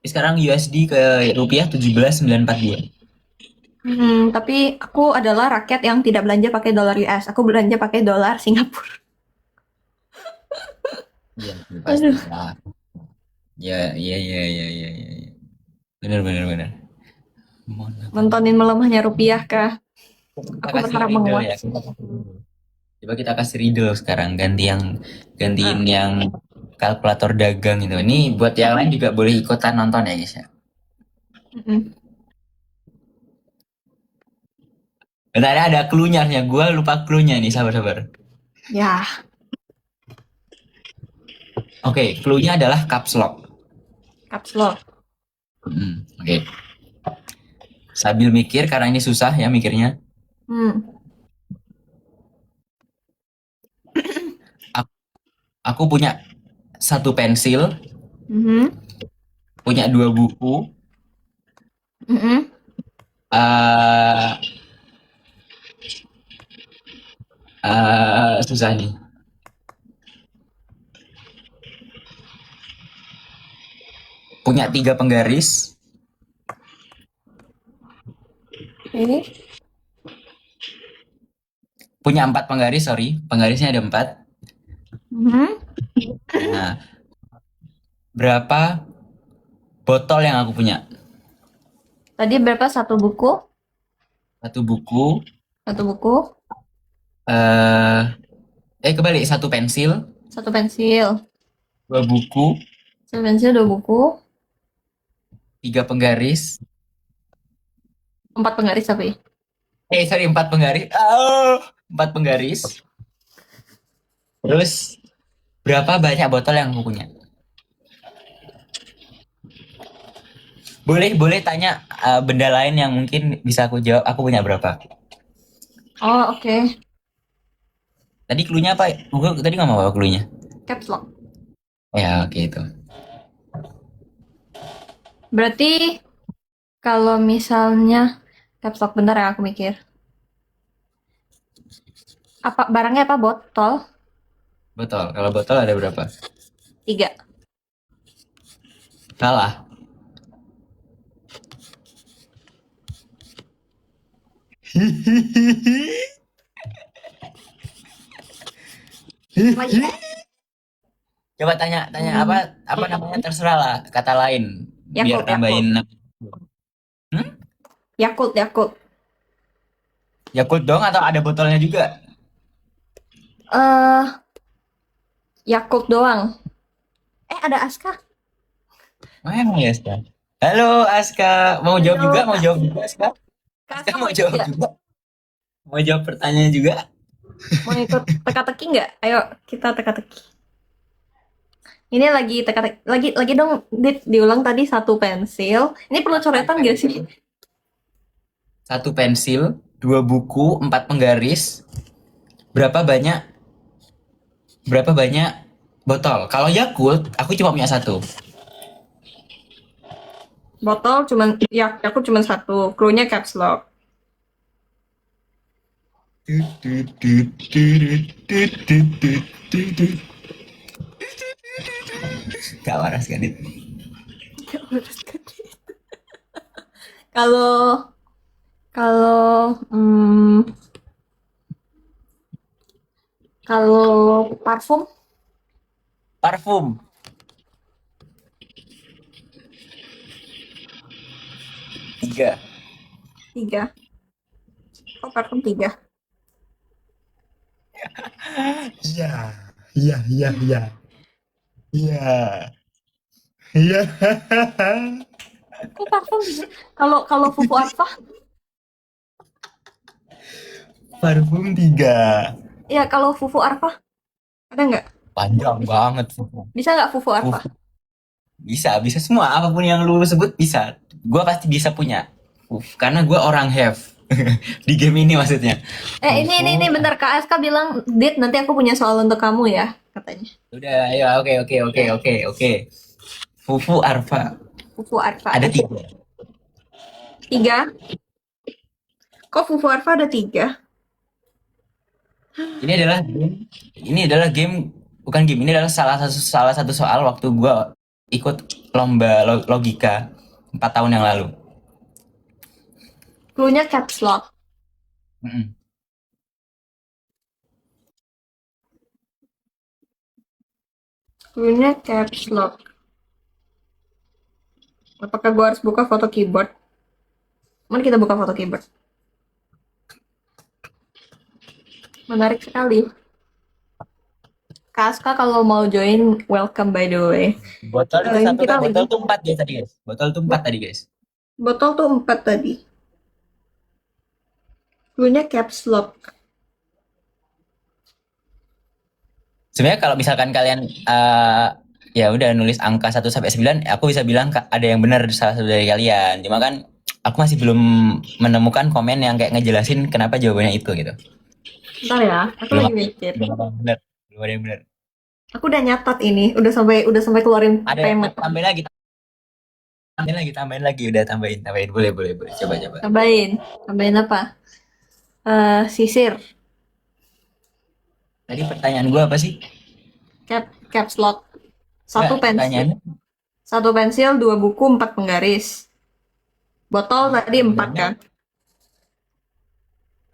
Sekarang USD ke rupiah 17,942. Tapi aku adalah rakyat yang tidak belanja pakai dolar US. Aku belanja pakai dolar Singapura. Iya, pasti Aduh, lah. Ya, iya, iya, iya, iya, iya. Iya. Benar, benar, benar. nontonin melemahnya rupiah kah? Kita Aku kasih berharap riddle menguat. ya. Coba kita kasih riddle sekarang. Gantiin Ah, yang kalkulator dagang itu. Ini buat yang lain juga boleh ikutan nonton ya guys ya. mm-mm. Bentar ada clue-nya ya. Gue lupa clue-nya nih. Sabar, sabar. Ya, Oke, clue-nya adalah caps lock. caps lock. Oke. Sambil mikir karena ini susah ya mikirnya. Hmm. Aku, aku punya satu pensil, Mhm. punya dua buku. Mhm. eh Susah nih. Punya tiga penggaris, Oke. punya empat penggaris, sorry, penggarisnya ada empat. Mhm. Nah, berapa botol yang aku punya? Tadi berapa satu buku? Satu buku, Satu buku, eh kebalik, satu pensil, satu pensil. dua buku, Satu pensil, dua buku, tiga penggaris. empat penggaris tapi. Sorry, empat penggaris. Oh, empat penggaris. Terus berapa banyak botol yang aku punya? Boleh, boleh tanya benda lain yang mungkin bisa aku jawab. Aku punya berapa? Oh, oke. Tadi cluenya apa? Gue tadi nggak mau bawa cluenya. Caps lock. Ya, oke itu. Berarti kalau misalnya caps lock, bentar ya aku mikir. Apa barangnya apa? Botol? Botol. Kalau botol ada berapa? Tiga. Salah. Lagi. Coba tanya, tanya apa namanya terserah lah kata lain biar Yakult, nambahin. Yakult. Hmm? Yakult, Yakult. Yakult dong atau ada botolnya juga? Eh, Yakult doang. Ada Aska. Oh, emang ya, Aska? Halo Aska, mau jawab Halo, juga? Mau Kak. jawab juga Aska? Kak Aska Aska mau mau ikut jawab nggak? juga? Mau jawab pertanyaan juga? Mau ikut teka-teki nggak? Ayo, kita teka-teki. Ini lagi teka-teki. Lagi dong, diulang tadi satu pensil. Ini perlu coretan nggak sih? Satu pensil, dua buku, empat penggaris. Berapa banyak? Berapa banyak botol? Kalau Yakult, aku cuma punya satu. Botol cuman, ya, aku cuman satu. Cluenya caps lock. Gak waras kan itu? Kalau kalau kalau parfum Parfum. Tiga. tiga. Kok parfum tiga? Iya, iya, iya, iya. Iya. Iya. Kok parfum tiga? Kalau kalau fufu arfa? Parfum tiga. Ya kalau fufu arfa ada nggak? Panjang banget. Bisa nggak fufu arfa? Fufu. Bisa, bisa semua. Apapun yang lu sebut bisa. Gua pasti bisa punya. Karena gua orang have. Di game ini maksudnya. Ini Fufu. bentar, Kak SK bilang, Dit, nanti aku punya soal untuk kamu ya, katanya. Udah, ayo, oke, oke, oke, oke, oke. Fufu Arfa. Fufu arfa Ada ada tiga. tiga. Kok fufu arfa ada tiga? Ini adalah game. Ini adalah game. Bukan game. Ini adalah salah satu soal waktu gua ikut lomba logika 4 tahun yang lalu. Cluenya caps lock. Mm-mm. Cluenya caps lock. Apakah gua harus buka foto keyboard? Mari kita buka foto keyboard. Menarik sekali. Kak Aska kalau mau join, welcome by the way. Botol ada Join satu kita kan? lagi. Botol tuh empat guys tadi guys. Botol tuh empat tadi guys. Botol tuh 4 tadi. Cluenya caps lock. Sebenarnya kalau misalkan kalian ya udah nulis angka 1 sampai 9, aku bisa bilang ada yang benar salah satu dari kalian. Cuma kan aku aku masih belum menemukan komen yang kayak ngejelasin kenapa jawabannya itu gitu. Bentar ya, aku Belum lagi mikir. belum ada yang benar. Belum ada yang benar. Aku udah nyatat ini, udah sampai keluarin Ada yang payment. tambahin lagi, udah tambahin. Boleh, boleh, boleh. Coba, coba. Tambahin apa? Sisir, Tadi pertanyaan gua apa sih? caps lock, satu Enggak, pensil, pertanyaannya satu pensil, dua buku, empat penggaris. Botol tadi empat pertanyaannya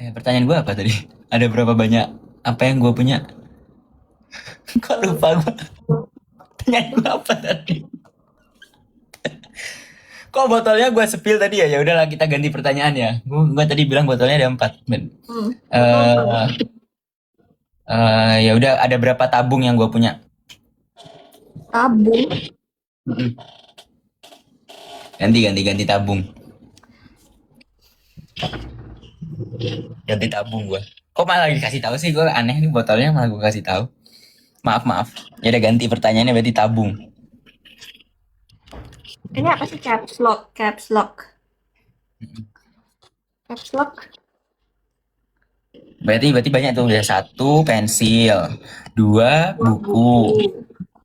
kan? pertanyaan gua apa tadi? Ada berapa banyak apa yang gua punya? Kok lupa gua? Pertanyaan gua apa tadi? Kok botolnya gua spill tadi ya? Ya udahlah kita ganti pertanyaan ya. Gua tadi bilang botolnya ada 4. Botol empat. Eh ya udah ada berapa tabung yang gua punya? Tabung. Mm-mm. Ganti tabung. Ganti tabung gua. Kok malah dikasih tahu sih? Gua aneh nih botolnya malah gua kasih tahu. Maaf, maaf. Ya udah ganti pertanyaannya berarti tabung. Ini apa sih caps lock? Caps lock. Caps lock. Berarti banyak tuh ya. 1 pensil, 2 Dua buku, buku.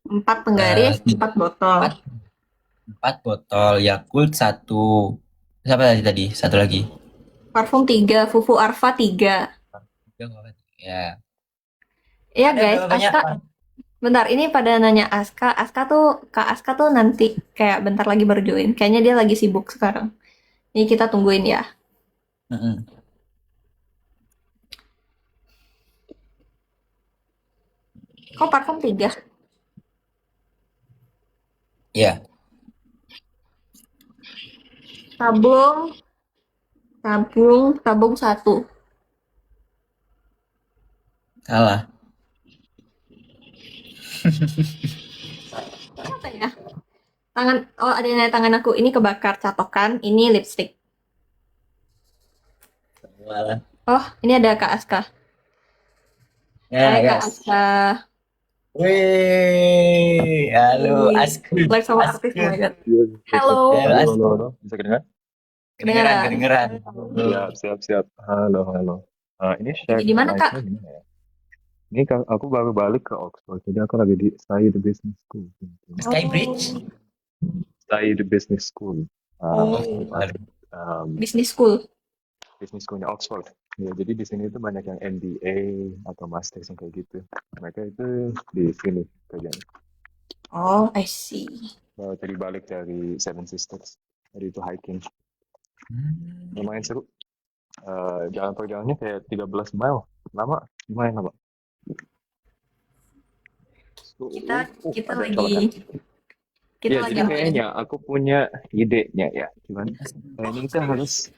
Empat penggaris, empat botol. 4 botol Yakult, 1. Terus apa tadi? Satu lagi. Parfum tiga, Fufu Arva tiga. Ya. Iya Ada guys, berapa banyak? Aska. Bentar, ini pada nanya Aska. Kak Aska tuh nanti kayak bentar lagi baru join. Kayaknya dia lagi sibuk sekarang. Ini kita tungguin ya. Mm-mm. Kok parfum tiga? Ya, Tabung, tabung satu. salah. Apa ya? Ada yang nanya tangan aku. Ini kebakar catokan. Ini lipstick. Salah. Oh, ini ada Kak Aska. Ya, Hai Kak guys. Aska. Wih, halo Ih, Asku. live sama artis, oh my Asku. god. Iya, Halo, Halo halo, Asku. halo, halo. Bisa kedengar? Kedengeran, kedengaran. kedengeran. Siap, siap, siap. Halo, halo. Ini Lagi share di mana live-nya Kak? gimana ya? Ini aku baru balik ke Oxford, jadi aku lagi di Said Business School. Skybridge. Oh, Said Business School. oh, Tempat business school. business schoolnya Oxford. Ya, jadi di sini itu banyak yang MBA atau master yang kayak gitu. Mereka itu di sini kerjanya. Oh, I see. Baru tadi balik dari Seven Sisters. Tadi itu hiking. Lumayan seru. Jalan perjalanannya kayak 13 mile. Lama, lumayan lama. Kita Ada lagi colokan. kita Ya, lagi jadi apa ini? kayaknya aku punya idenya ya. Cuman kayaknya kita harus,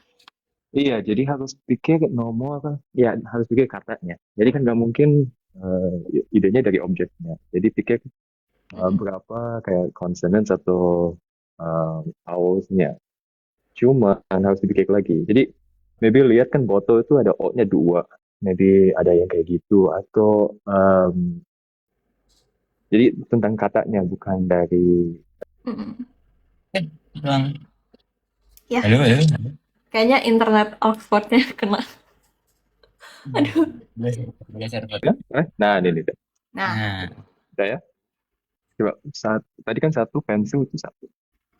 iya, jadi harus pikir nomor, ya harus pikir katanya. Jadi kan nggak mungkin idenya dari objeknya. Jadi pikir berapa kayak consonants atau vowels-nya. Cuma harus dipikir lagi. Jadi maybe lihat kan botol itu ada O-nya 2. Maybe ada yang kayak gitu. Atau jadi tentang katanya bukan dari Mm-mm. Bang. Ya, Halo, halo. kayaknya internet Oxfordnya kena. Aduh. Geser, Pak. Nah, ini nih. Nah, Nah, Udah ya. Coba tadi kan satu pensil itu satu.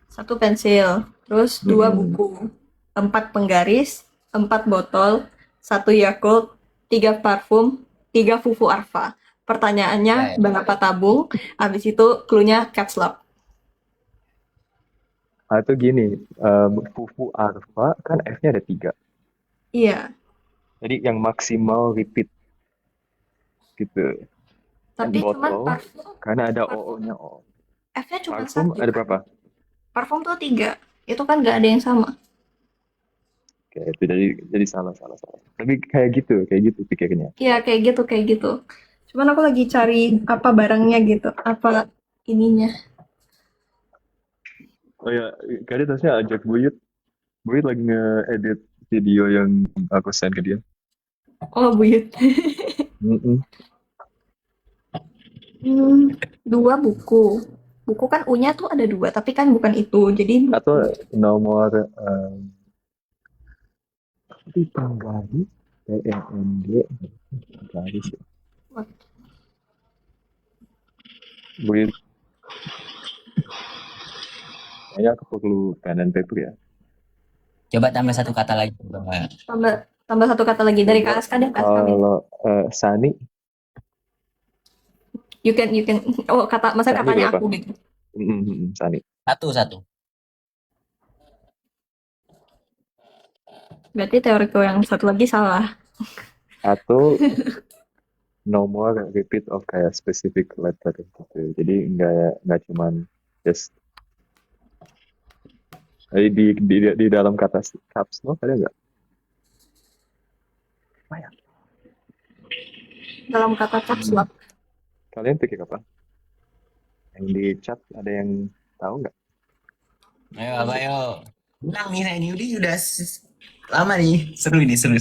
satu pensil, terus dua buku, empat penggaris, empat botol, satu Yakult, tiga parfum, tiga Fufu Arva. Pertanyaannya Right. berapa tabung? Habis itu clue-nya caps lock. Atau gini, Fufu Arva kan F-nya ada 3. Iya, Jadi yang maksimal repeat gitu. tapi Botol, cuman parfum karena ada O-nya O. F-nya cuma Parfum satu. ada berapa? Parfum tuh 3. Itu kan nggak ada yang sama. Oke, itu jadi salah. Tapi kayak gitu pikirnya. Iya, kayak gitu. Cuman aku lagi cari apa barangnya gitu, apa ininya. Oh ya, kayaknya harusnya ajak Buyut. Buyut lagi nge-edit video yang aku send ke dia. Oh, buyut. Mm-mm. Dua buku. Buku kan U-nya tuh ada 2, tapi kan bukan itu. Jadi Atau nomor Tapi Penggaris, PNG, Penggaris ya. Begitu. Kayaknya aku perlu pen and paper ya. Coba tambah satu kata lagi. Coba. Tambah satu kata lagi dari Coba KSK deh, KSK min. kalau Sani, You can. Oh, masa Sani katanya berapa? aku gitu. Sani. Satu. Berarti teoriku yang satu lagi salah. Atau no more repeat of kayak specific letter gitu. Jadi nggak cuman just di dalam kata caps lock ada nggak? Apa ya? Dalam kata caps lock. Kalian pikir apa? Yang di chat ada yang tahu nggak? Ayo, apa ayo. Menang nih saya ini udah lama nih. Seru ini, seru.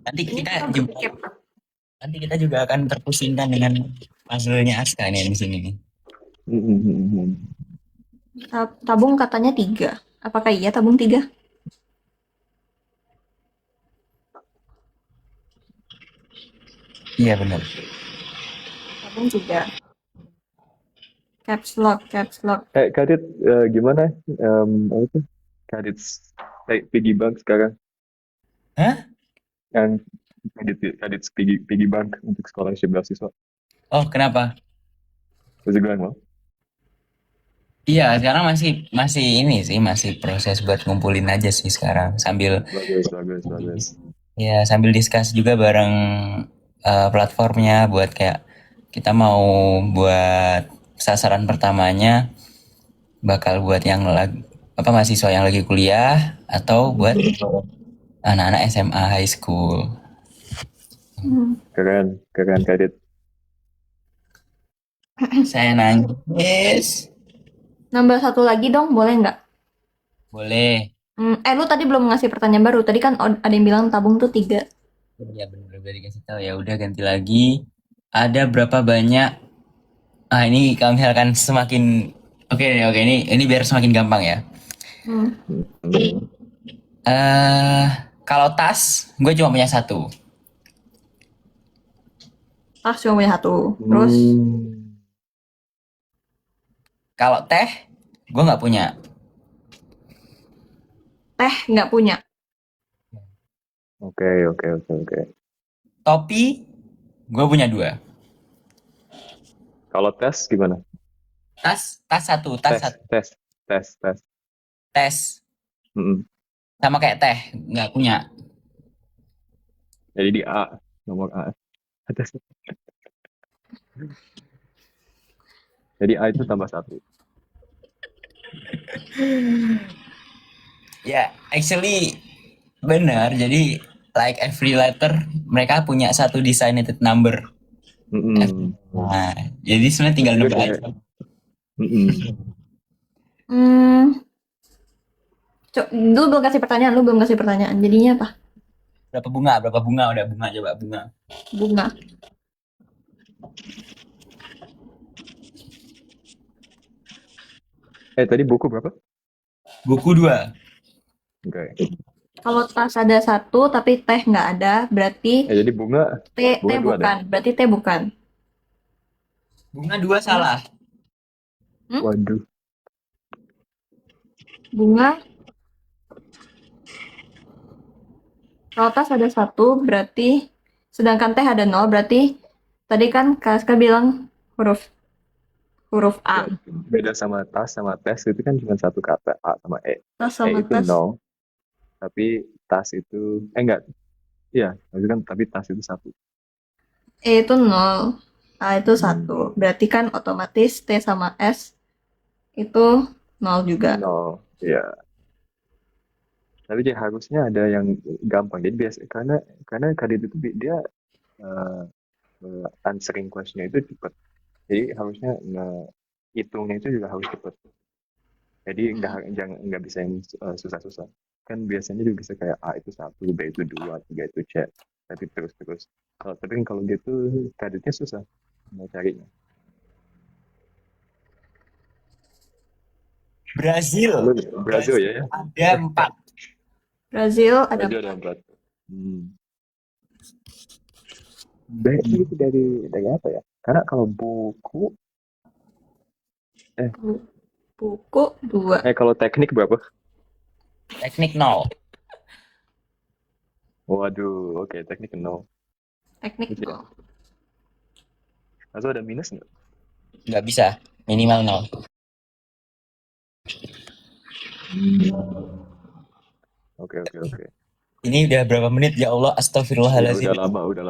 Nanti Ini kita kita juga, bercap. nanti kita juga akan terpusingkan dengan puzzle-nya Aska nih di sini nih. Tabung katanya 3. Apakah iya tabung 3? Iya benar. Tabung 3. Caps lock. Kadit gimana? Apa tuh? Kadit piggy bank sekarang Hah? yang kadit piggy bank untuk scholarship beasiswa. Oh, kenapa? Masih bilang mau? Iya, sekarang masih masih ini sih, masih proses buat ngumpulin aja sih sekarang sambil Bagus. ya sambil discuss juga bareng platformnya buat kayak kita mau buat sasaran pertamanya bakal buat yang apa mahasiswa yang lagi kuliah atau buat anak-anak SMA high school. Keren Kadit. Saya nangis. Nambah satu lagi dong, boleh nggak? Boleh. Lu tadi belum ngasih pertanyaan baru. Tadi kan ada yang bilang tabung tuh 3. Ya benar udah dikasih tahu ya udah ganti lagi. Ada berapa banyak? Ah ini kalau misalkan semakin oke ini biar semakin gampang ya. Hmm. Eh kalau tas gue cuma punya satu. Tas cuma punya satu. Terus Kalau teh gue nggak punya. teh nggak punya. Oke. Topi gue punya dua. Kalau tes gimana? Tas satu, tas Tes, satu. tes, tes, tes. Tes Mm-mm. sama kayak teh nggak punya. Jadi di A, nomor A. Tes. Jadi A itu tambah satu. Ya actually benar. Jadi like every letter mereka punya satu designated number. Mm-mm. Nah, jadi sebenarnya tinggal Maksudnya nebak kayak, aja. mm-mm. Hmm, lu belum kasih pertanyaan. Jadinya apa? Berapa bunga? Udah bunga coba bunga. Bunga. Tadi buku berapa? Buku dua. Oke. Kalau tas ada satu tapi teh nggak ada, berarti Jadi bunga teh dua deh. bukan. Berarti teh bukan. Bunga dua salah. Waduh. Bunga. Kalau tas ada satu, berarti sedangkan teh ada 0, berarti tadi kan Kak bilang huruf A. Ya, beda sama tas sama tes itu kan cuma satu kata A sama E. Tas E sama itu tes. nol, tapi tas itu enggak. Iya, maksudnya kan tapi tas itu satu. E itu 0. A itu 1. Berarti kan otomatis T sama S itu 0 juga. Nol. Iya. Tapi dia harusnya ada yang gampang. Jadi biasa karena Kadit itu dia uh, answering question itu cepat. Jadi harusnya hitungnya itu juga harus cepat. Jadi nggak bisa yang susah-susah. Kan biasanya juga bisa kayak A itu satu, B itu dua, tiga itu C. Tapi terus. Tapi kan kalau gitu Kaditnya susah mau carinya. Brazil. Brazil ya. Ada 4. Brazil ada Brazil ada 4. 4. Berarti itu dari apa ya? Karena kalau buku, Buku 2. kalau teknik berapa? Teknik 0. Waduh, oke, teknik 0. Teknik Oke. 0. Atau ada minus nggak? Nggak bisa. Minimal 0. Oke. Ini udah berapa menit? Ya Allah, Iya, astagfirullahaladzim. udah lama. Ini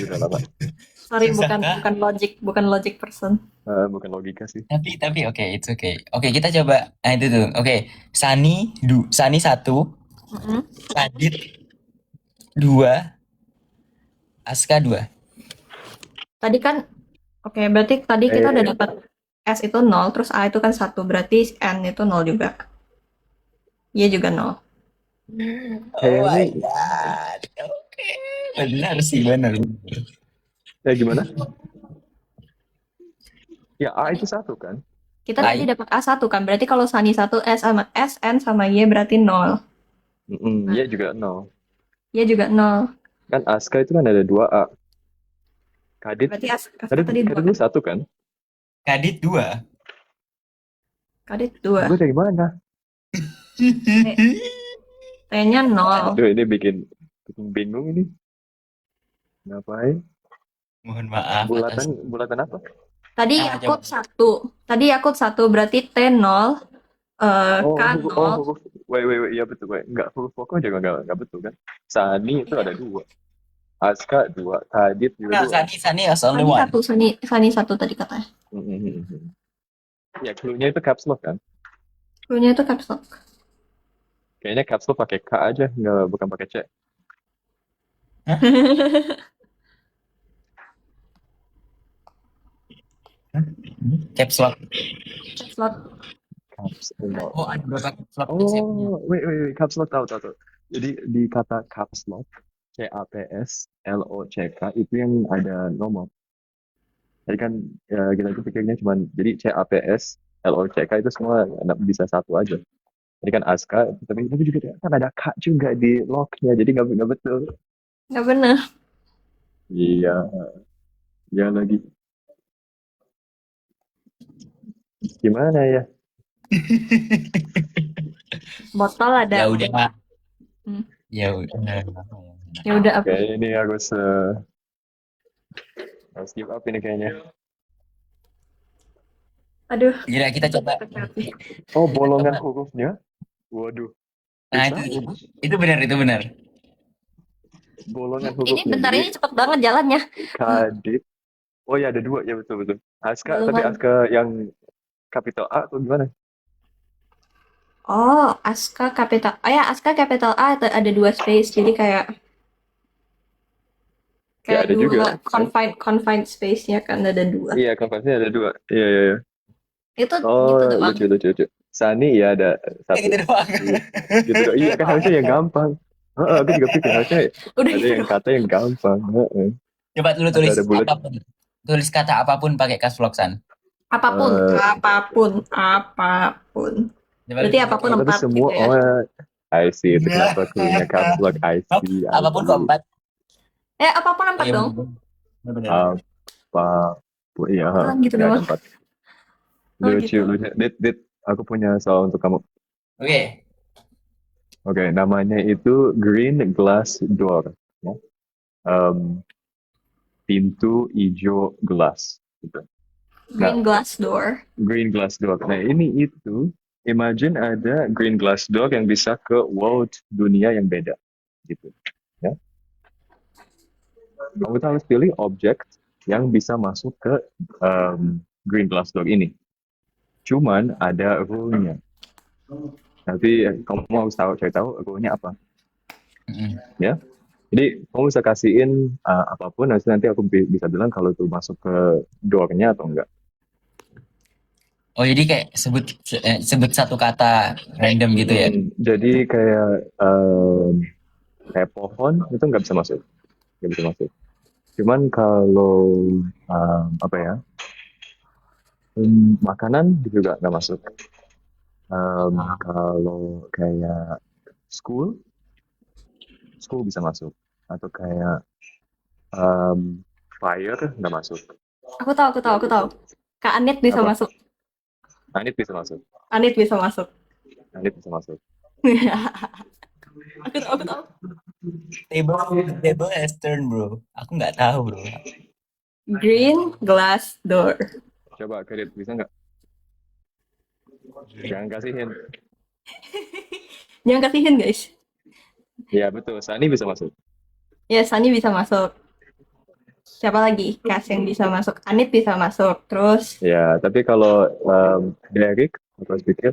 udah lama. Sorry, Susah bukan kah? bukan logic person. Bukan logika sih. Tapi oke, it's okay. Oke, kita coba. Nah, itu tuh. Oke, Sani 1, Mm-mm. Kadit 2, Aska 2. Tadi kan, oke, berarti tadi kita udah dapat S itu 0, terus A itu kan 1, berarti N itu 0 juga. Y juga 0. Oh my Kayaknya, god. Oke. Benar sih, benar. gimana? Ya, A itu 1 kan? Kita tadi dapat A1 kan, berarti kalau Sani 1, S sama S, N sama Y berarti 0. Iya juga 0. Y juga 0. Kan Aska itu kan ada 2 A. Kadit Berarti Aska tadi 2 itu kan? 1 kan? Kadit 2. Kadit 2. Gue dari mana? T-nya 0. Aduh, ini bikin bingung ini. Ngapain? Mohon maaf atas. Bulatan apa? Tadi Ah, Yakut 1. Tadi Yakut 1 berarti T0, K 0. Huruf. Wait, iya betul, wait. Enggak, huruf pokok juga enggak betul kan? Sani itu ada 2. Aska 2, Kadit juga 2. Sani is only Sani one. 1, Sani 1 tadi katanya. Ya, clue-nya itu caps lock kan? Clue-nya itu caps lock. Kayaknya caps lock pakai K aja, bukan pakai C. Caps lock. Caps lock. Caps lock. Oh, ada berapa caps lock konsepnya? Oh, wait, caps lock tahu. Jadi di kata caps lock, CAPSLOCK itu yang ada nomor. Jadi kan kita itu pikirnya cuma jadi CAPSLOCK itu semua bisa 1 aja. Jadi kan Aska, tapi juga kan ada K juga di locknya, jadi nggak betul. Nggak bener. Iya, ya lagi. Gimana ya? Botol ada. Ya udah. Hmm. Ya udah. Ya udah apa? Kayaknya ini harus give up ini kayaknya. Aduh. Gila, kita coba. Oh, bolongan hurufnya? Waduh. Nah, itu benar. Bolongan Ini hurufnya. bentar, ini cepet banget jalannya. Kadit. Oh ya, ada 2 ya, betul. Aska, Bolongan. tapi Aska yang kapital A atau gimana? Oh, Aska kapital A. Ya, Aska kapital A ada 2 space, jadi kayak Ya, ada 2 juga. confined space ya kan, ada 2. Iya, konversinya ada 2. Iya. Itu Oh, gitu doang. lucu. Sani ya ada 1. Gitu doang. Gitu doang. Iya, kan harusnya yang gampang. Aku juga pikir harusnya Udah ada gitu yang doang. kata yang gampang. Coba dulu tulis Ada bulat. apapun. Tulis kata apapun pakai caps lock, San. Apapun. Coba Berarti apapun Tapi 4 semua, gitu ya. I see. Itu kenapa clue-nya caps lock, I see. Apapun kok 4. Apapun 4 dong. Benar. Iya, Gitu ya, doang. ada 4. Oh, Lucu. gitu. Dit, aku punya soal untuk kamu. Oke. Oke, namanya itu green glass door. Ya. Pintu hijau gelas. Gitu. Green glass door. Green glass door. Nah, imagine ada green glass door yang bisa ke world dunia yang beda. Gitu. Ya. Kamu harus pilih objek yang bisa masuk ke green glass door ini. Cuman ada rule-nya. Nanti kamu harus cari tahu rule-nya apa. Ya. Jadi kamu bisa kasihin apapun, nanti aku bisa bilang kalau itu masuk ke door-nya atau enggak. Oh, jadi kayak sebut satu kata random gitu ya? Jadi kayak pohon itu nggak bisa masuk. Cuman kalau makanan juga nggak masuk. Kalau kayak school, school bisa masuk. Atau kayak um, fire nggak masuk. Aku tahu. Kak Anit bisa Apa? masuk. Anit bisa masuk. Anit bisa masuk. Anit bisa masuk. Aku tahu. Table has turned, bro. Aku nggak tahu, bro. Green glass door. Coba kredit bisa nggak? Jangan kasih hint. Jangan kasihin guys. Ya betul, Sani bisa masuk. Ya, Sunny bisa masuk. Siapa lagi? Kas yang bisa masuk. Anit bisa masuk. Terus Ya, tapi kalau Derek atau speaker,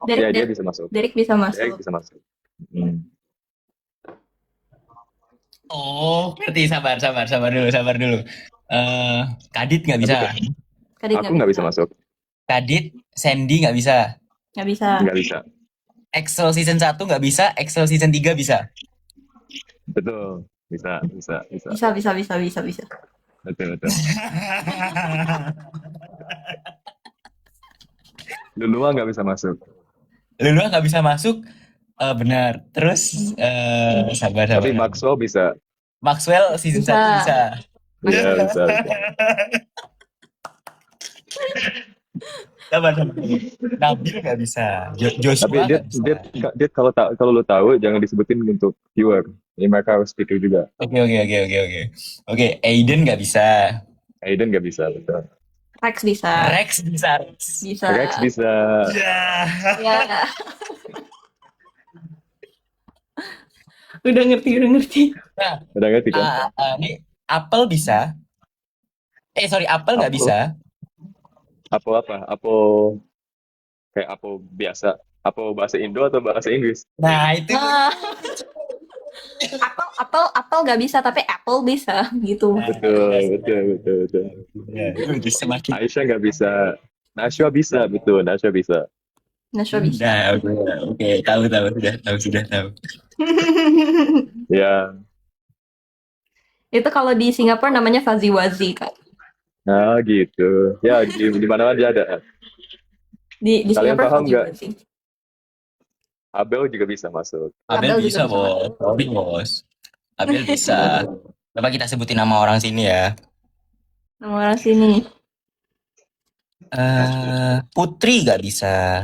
ya dia Derek, bisa masuk. Derek bisa Derek masuk. bisa masuk. Hmm. Oh, ngerti. Sabar dulu. Kadit nggak bisa. Kadit Aku nggak bisa masuk. Kadit, Sandy nggak bisa. Nggak bisa. Nggak bisa. Excel season 1 nggak bisa, Excel season 3 bisa. Betul. Bisa. Bisa. Betul. Lulua nggak bisa masuk. Lulua nggak bisa masuk, benar. Terus, sabar. Tapi Maxwell bisa. Maxwell season Bisa. 1 bisa. Iya, bisa. Sabar. Nabil nggak bisa. Tapi Joshua dia, nggak bisa. dia kalau lu tahu jangan disebutin untuk viewer. Ini mereka harus speaker juga. Oke. Oke, Aiden nggak bisa. Aiden nggak bisa, betul. Rex bisa. Rex bisa. Bisa. Rex bisa. Ya. Ya. Udah ngerti. Nah, Udah ngerti kan? ini Apple bisa. Sorry, Apple nggak Apple? bisa. Apple apa? Apple kayak Apple biasa. Apple bahasa Indo atau bahasa Inggris? Nah, itu. Ah. Apple nggak bisa, tapi Apple bisa gitu. Betul. Ya, itu semakin. Aisyah nggak bisa. Nashwa bisa, betul. Nashwa bisa. Nashua bisa. Nah, oke, sudah tahu. Ya, Itu kalau di Singapura namanya Fuzzy Wuzzy kan. nah gitu. Ya, di mana-mana dia ada. Di Kalian Singapura paham Fuzzy nggak? Wuzzy. Abel juga bisa masuk. Abel Abel bisa, juga bisa. bos. Abel bisa. Coba kita sebutin nama orang sini ya. Nama orang sini. Putri nggak bisa.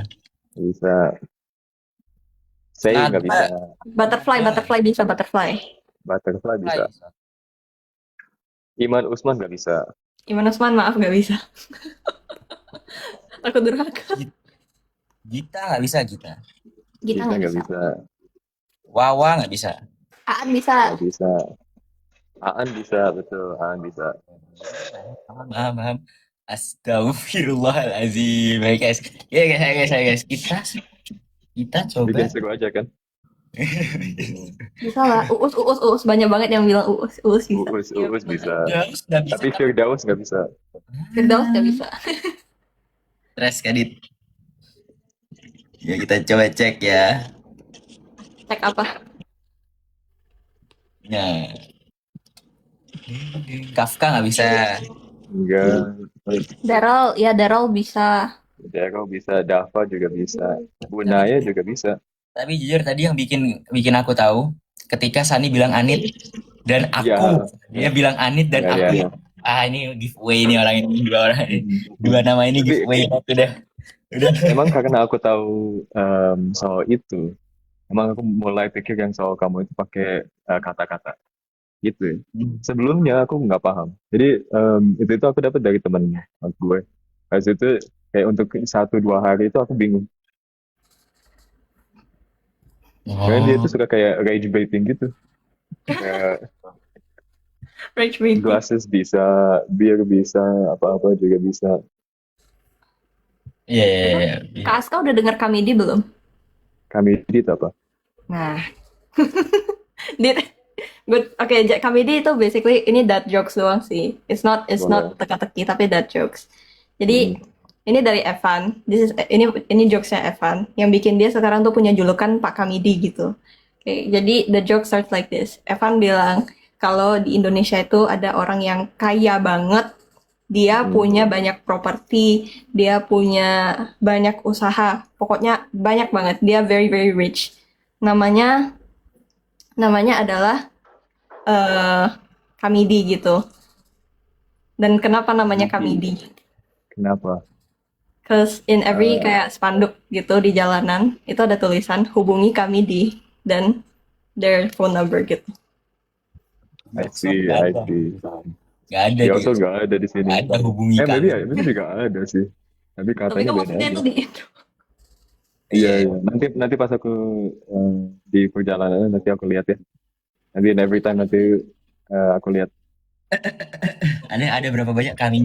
Bisa. Saya nggak bisa. Butterfly bisa. Butterfly bisa. Iman Usman nggak bisa. Iman Usman maaf nggak bisa. Aku durhaka. Gita nggak bisa, Gita. Kita nggak bisa. Wawa nggak bisa. Aan bisa. Nggak bisa. Aan bisa, betul. Aan bisa. Paham. Astagfirullahaladzim. Baik guys. Ya guys. Kita coba. Bikin seru aja kan? Bisa lah. Uus banyak banget yang bilang Uus bisa. Uus bisa. Firdaus nggak bisa. Tapi Firdaus nggak bisa. Firdaus nggak bisa. Stres Kadit. Ya kita coba cek ya. Cek apa? Nah. Kafka nggak bisa. Enggak. Daryl bisa. Daryl bisa. Dava juga bisa. Bunaya juga bisa. Tapi jujur tadi yang bikin aku tahu ketika Sani bilang Anit dan aku. Dia bilang Anit dan aku. Ya. Ini giveaway nih orang ini, dua nama ini giveaway udah. Emang karena aku tahu soal itu, emang aku mulai pikir yang soal kamu itu pakai kata-kata gitu. Sebelumnya aku nggak paham. Jadi itu aku dapat dari temen gue. Pas itu kayak untuk 1-2 hari itu aku bingung. Karena dia itu suka kayak rage baiting gitu. Kayak Rage baiting. glasses bisa, beer bisa, apa-apa juga bisa. Iya. Kak Aska udah dengar Kamidi belum? Kamidi itu apa? Nah. Oke, Kamidi itu basically ini dad jokes doang sih. It's not teka-teki tapi dad jokes. Jadi ini dari Evan. Ini jokesnya Evan yang bikin dia sekarang tuh punya julukan Pak Kamidi gitu. Oke, jadi the joke starts like this. Evan bilang kalau di Indonesia itu ada orang yang kaya banget, dia punya banyak properti, dia punya banyak usaha, pokoknya banyak banget. Dia very very rich. Namanya namanya adalah eh Kamidi gitu. Dan kenapa namanya Gigi. Kamidi? Kenapa? Cause in every Eh, kayak spanduk gitu di jalanan itu ada tulisan hubungi Kamidi dan their phone number gitu. Di I Oxford see, nggak I ada. see. Paham. Nggak ada Di di Oxford Oxford. nggak ada di sini. Nggak ada hubungi Maybe kami. ya, maybe juga ada sih. Tapi Tapi katanya kan beda maksudnya aja. itu di Indo. Iya, Iya. iya. Nanti pas aku eh, di perjalanan nanti aku lihat ya. Nanti every time nanti aku lihat. Ada berapa banyak kami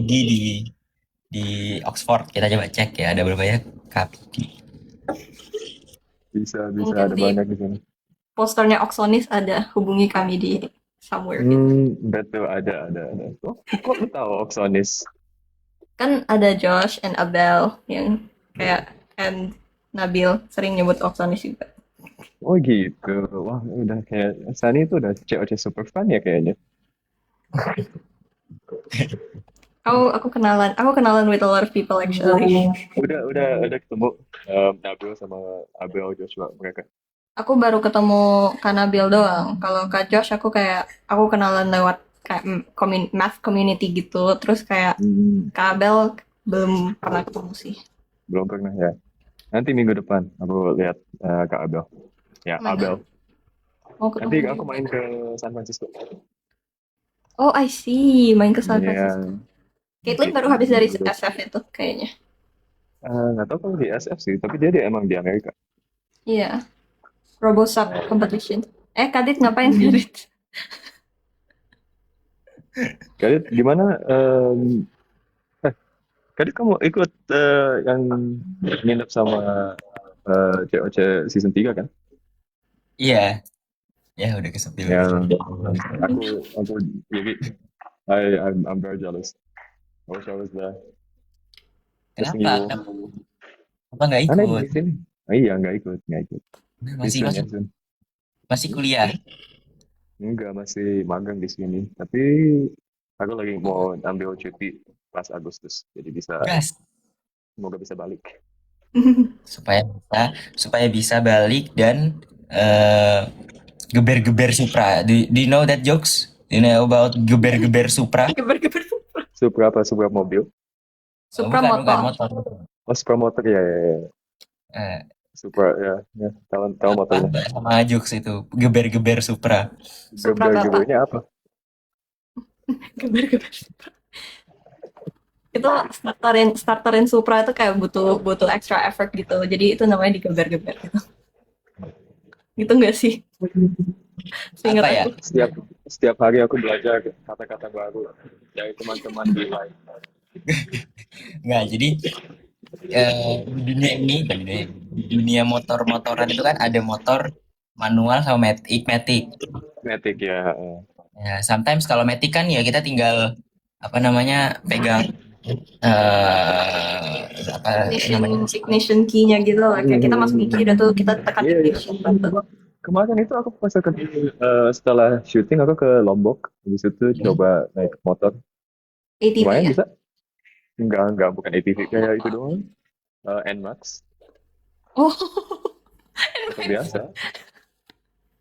di Oxford? Kita coba cek ya. Ada berapa banyak kami di. Bisa Mungkin ada di banyak di sini. posternya Oxonis ada hubungi kami di somewhere gitu. Betul ada. Kok lu tahu Oxonis? Kan ada Josh and Abel yang kayak and Nabil sering nyebut Oxonis juga. Oh gitu. Wah, udah kayak Sani itu udah COC super fun ya kayaknya. Aku kenalan with a lot of people actually. Udah ketemu Nabil sama Abel Joshua mereka. Aku baru ketemu Kak Nabil doang. Kalau Kak Josh aku kenalan lewat kayak math community gitu. Terus kayak Hmm, Kak Abel belum pernah ketemu sih. belum pernah ya. Nanti minggu depan aku lihat Kak Abel. Ya, Oh my Abel. god, mau Nanti ketemu aku juga. main ke San Francisco. Oh I see, main ke San Iya, Francisco. Caitlyn baru gitu. habis dari SF itu kayaknya. Nggak tahu kalau di SF sih, tapi dia emang di Amerika. Iya, RoboSub competition. Kadit ngapain Kadit? Kadit gimana? Kadit kamu ikut yang nginep sama COC season 3 kan? Iya. Ya udah kesepi udah. Yang aku jadi I'm very jealous. I wish I was there. Missing Kenapa? you. Kenapa nggak Karena ikut? di sini. Iya, nggak ikut. Nah, Ya, Masih soon ya, masih soon. masih kuliah. Enggak, masih magang di sini. Tapi aku lagi Oh, mau ambil cuti pas Agustus. Jadi gas semoga bisa balik. supaya bisa balik dan eh geber-geber Supra. Do you know that jokes? Do you know about geber-geber Supra? Geber-geber. Supra apa? Supra mobil? Supra Bukan motor. motor. Oh, Supra motor ya. Eh, Supra ya. Tahu apa motornya. sama jokes itu geber-geber Supra. Supra bapak. Geber-gebernya apa? Geber-geber. Itu starterin Supra itu kayak butuh butuh extra effort gitu. Jadi itu namanya digeber-geber gitu. Gitu nggak sih? Seingat Apa ya? aku. Setiap hari aku belajar kata-kata baru dari teman-teman di lain. Nggak, jadi di dunia ini, bukan di dunia motor-motoran itu kan ada motor manual sama matic. Matic ya. Ya, sometimes kalau matic kan ya kita tinggal apa namanya pegang apa namanya. Ignition key-nya gitu lah. Kayak kita masukin key udah tuh kita tekan Iya, iya. ignition button. Kemarin itu aku pas setelah syuting aku ke Lombok, habis itu coba naik motor, ATV lumayan ya. bisa. Enggak, bukan ATV kayak itu doang, NMAX, Oh, motor biasa.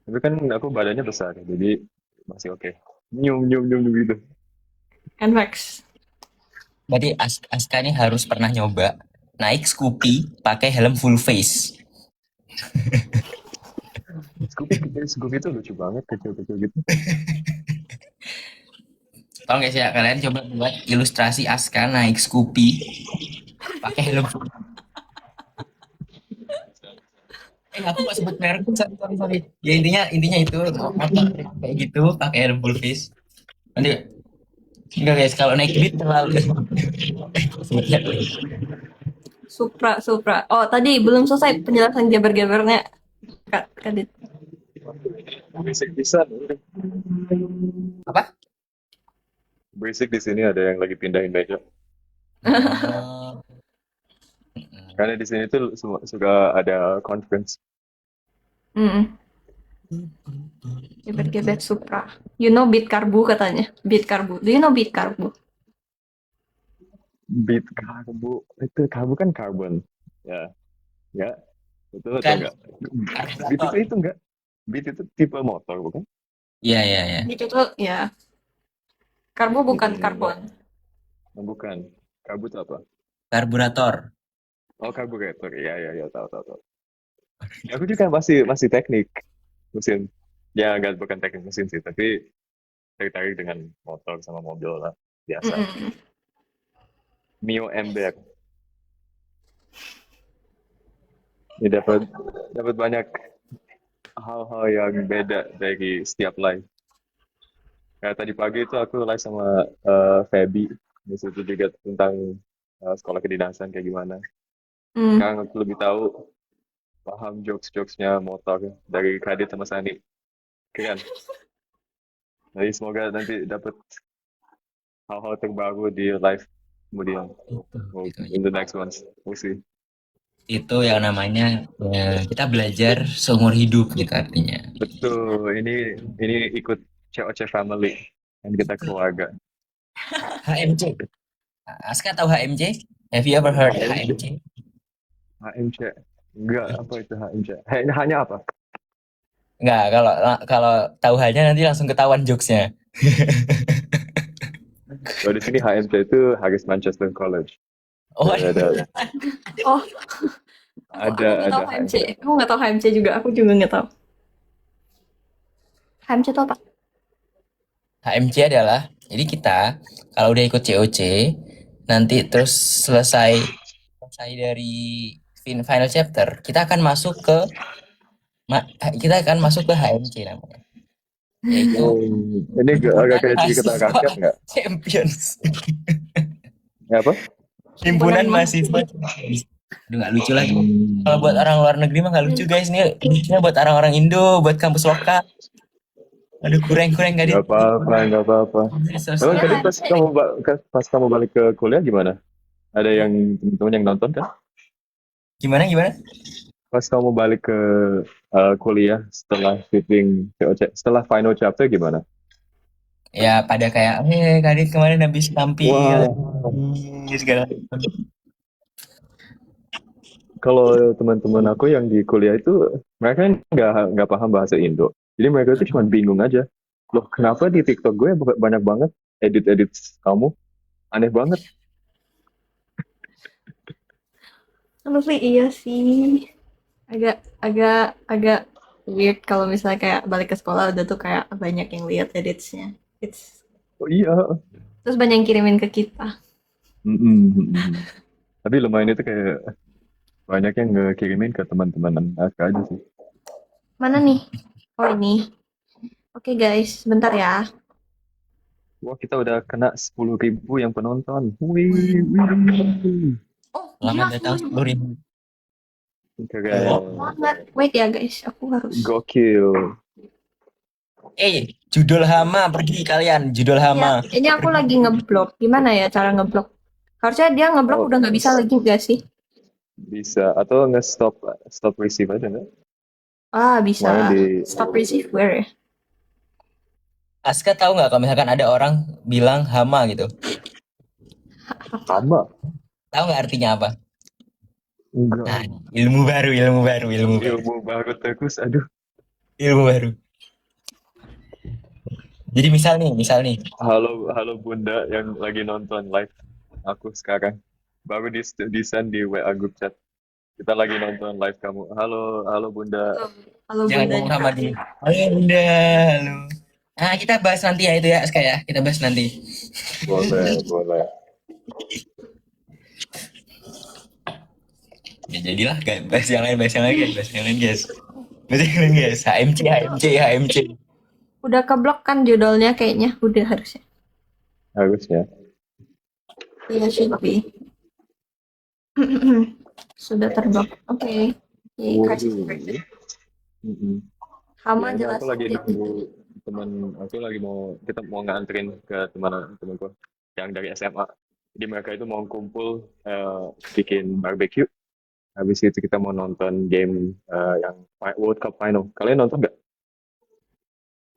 Tapi kan aku badannya besar, jadi masih oke. Nyum gitu. NMAX. Berarti Aska ini harus pernah nyoba naik Scoopy pakai helm full face. Scoopy itu lucu banget, kecil-kecil gitu. Tau gak sih ya, kalian coba buat ilustrasi Aska naik Scoopy pakai helm full. Aku gak sebut merek, sorry. Ya intinya itu motor kayak gitu pakai helm full face. Nanti enggak guys, kalau naik beat terlalu sebut merek. Supra. Oh, tadi belum selesai penjelasan geber-gebernya. Kak, Kadit. Berisik bisa, Apa? berisik di sini ada yang lagi pindahin meja. Oh, Karena di sini tuh suka ada conference. Mm. Geber-geber Supra. You know Beat Karbu katanya. Beat Karbu. Do you know Beat Karbu? Beat karbu, itu karbu kan carbon. Ya, ya. Betul atau Bukan enggak? Beat karburator. itu enggak? Beat itu tipe motor, bukan? Iya, iya, iya. Itu tuh ya, karbo bukan Enggak. karbon. Bukan. Kabut apa? Karburator. Oh, karburator. Iya, iya, iya, tahu, tahu, tahu. Aku juga masih teknik mesin. Ya, enggak bukan teknik mesin sih, tapi tertarik dengan motor sama mobil lah, biasa. Mm-mm. Mio Ember. Ini dapat banyak hal-hal yang beda dari setiap live. Kayak tadi pagi itu aku live sama Feby. Di situ juga tentang sekolah kedinasan kayak gimana. Mm. Sekarang aku lebih tahu paham jokes-jokesnya motor dari Kadit sama Sani. Keren. Jadi semoga nanti dapat hal-hal terbaru di live kemudian. Itu, In the next ones. We'll see. itu yang namanya kita belajar seumur hidup gitu artinya. Betul. Ini ikut COC family. Dan kita keluarga. HMC. Aska tahu HMC? Have you ever heard HMC. HMC? HMC. Enggak, apa itu HMC? Hanya apa? Enggak, kalau kalau tahu hanya nanti langsung ketahuan jokesnya. Kalau di sini HMC itu Harris Manchester College. Oh, Ada Oh, aku nggak ada tahu HMC. HMC. Aku nggak tahu HMC juga. Aku juga nggak tahu. HMC itu apa? HMC adalah jadi kita kalau udah ikut COC nanti terus selesai dari final chapter kita akan masuk ke HMC namanya, yaitu Ini agak himpunan kayak cerita mahasiswa rakyat nggak? champions. Ya apa? Himpunan Mahasiswa. mahasiswa champions. Aduh, nggak lucu lagi. Kalau buat Hmm. orang luar negeri mah nggak lucu guys, ini lucunya buat orang-orang Indo, buat kampus lokal. Aduh, kurang nggak di Nggak apa-apa, nggak apa-apa. Emang Ya, tadi HMC. pas kamu balik ke kuliah gimana? Ada yang teman-teman yang nonton kan? gimana? Pas kamu balik ke kuliah setelah fitting COC, setelah final chapter gimana? Ya pada kayak Kadit kemarin habis tampil Wah, segala macam. kalau teman-teman aku yang di kuliah itu mereka nggak paham bahasa Indo. Jadi mereka itu cuma bingung aja. Loh, kenapa di TikTok gue banyak banget edit-edit kamu? Aneh banget. Honestly, iya sih. Agak weird kalau misalnya kayak balik ke sekolah udah tuh kayak banyak yang lihat editsnya. Oh iya. Terus banyak yang kirimin ke kita. Mm-mm. Tapi lumayan itu kayak banyak yang ngekirimin ke teman-teman Aska aja sih. Mana nih? Oh ini. Oke guys, sebentar ya. Wah, kita udah kena 10.000 yang penonton. Wih, wih. Oh, Selamat gila, datang 10.000. Keren. banget. Wait ya guys, aku harus. Gokil. Judul hama pergi kalian, judul hama. Ini aku lagi ngeblok. Gimana ya cara ngeblok? Harusnya dia ngeblok Oh, udah nggak bisa lagi gak sih? bisa. Atau stop receive aja nggak? Ah, bisa. Kemarin di Stop receive where ya? Aska tahu nggak kalau misalkan ada orang bilang hama gitu? sama. Tahu nggak artinya apa? Enggak. Nah, ilmu baru. Ilmu baru terus, aduh. Ilmu baru. Jadi misal nih. Halo Bunda yang lagi nonton live aku sekarang. Baru di-send di WA group chat. Kita lagi nonton live kamu. Halo Bunda. Halo Jangan Bunda. ngomong sama dia. Halo Bunda, halo. Nah, kita bahas nanti ya itu ya, Aska ya. Kita bahas nanti. Boleh. Ya jadilah, guys. Bahas yang lain guys. HMC. Udah keblok kan judulnya kayaknya. Udah harusnya. Harusnya. Iya, should be. Sudah terblok. Oke. Yay, crisis break. Mm-mm. Hama Ya, jelas. aku lagi nunggu teman aku lagi kita mau nganterin ke temanku yang dari SMA. Jadi mereka itu mau kumpul bikin barbecue. Habis itu kita mau nonton game yang World Cup Final. Kalian nonton nggak?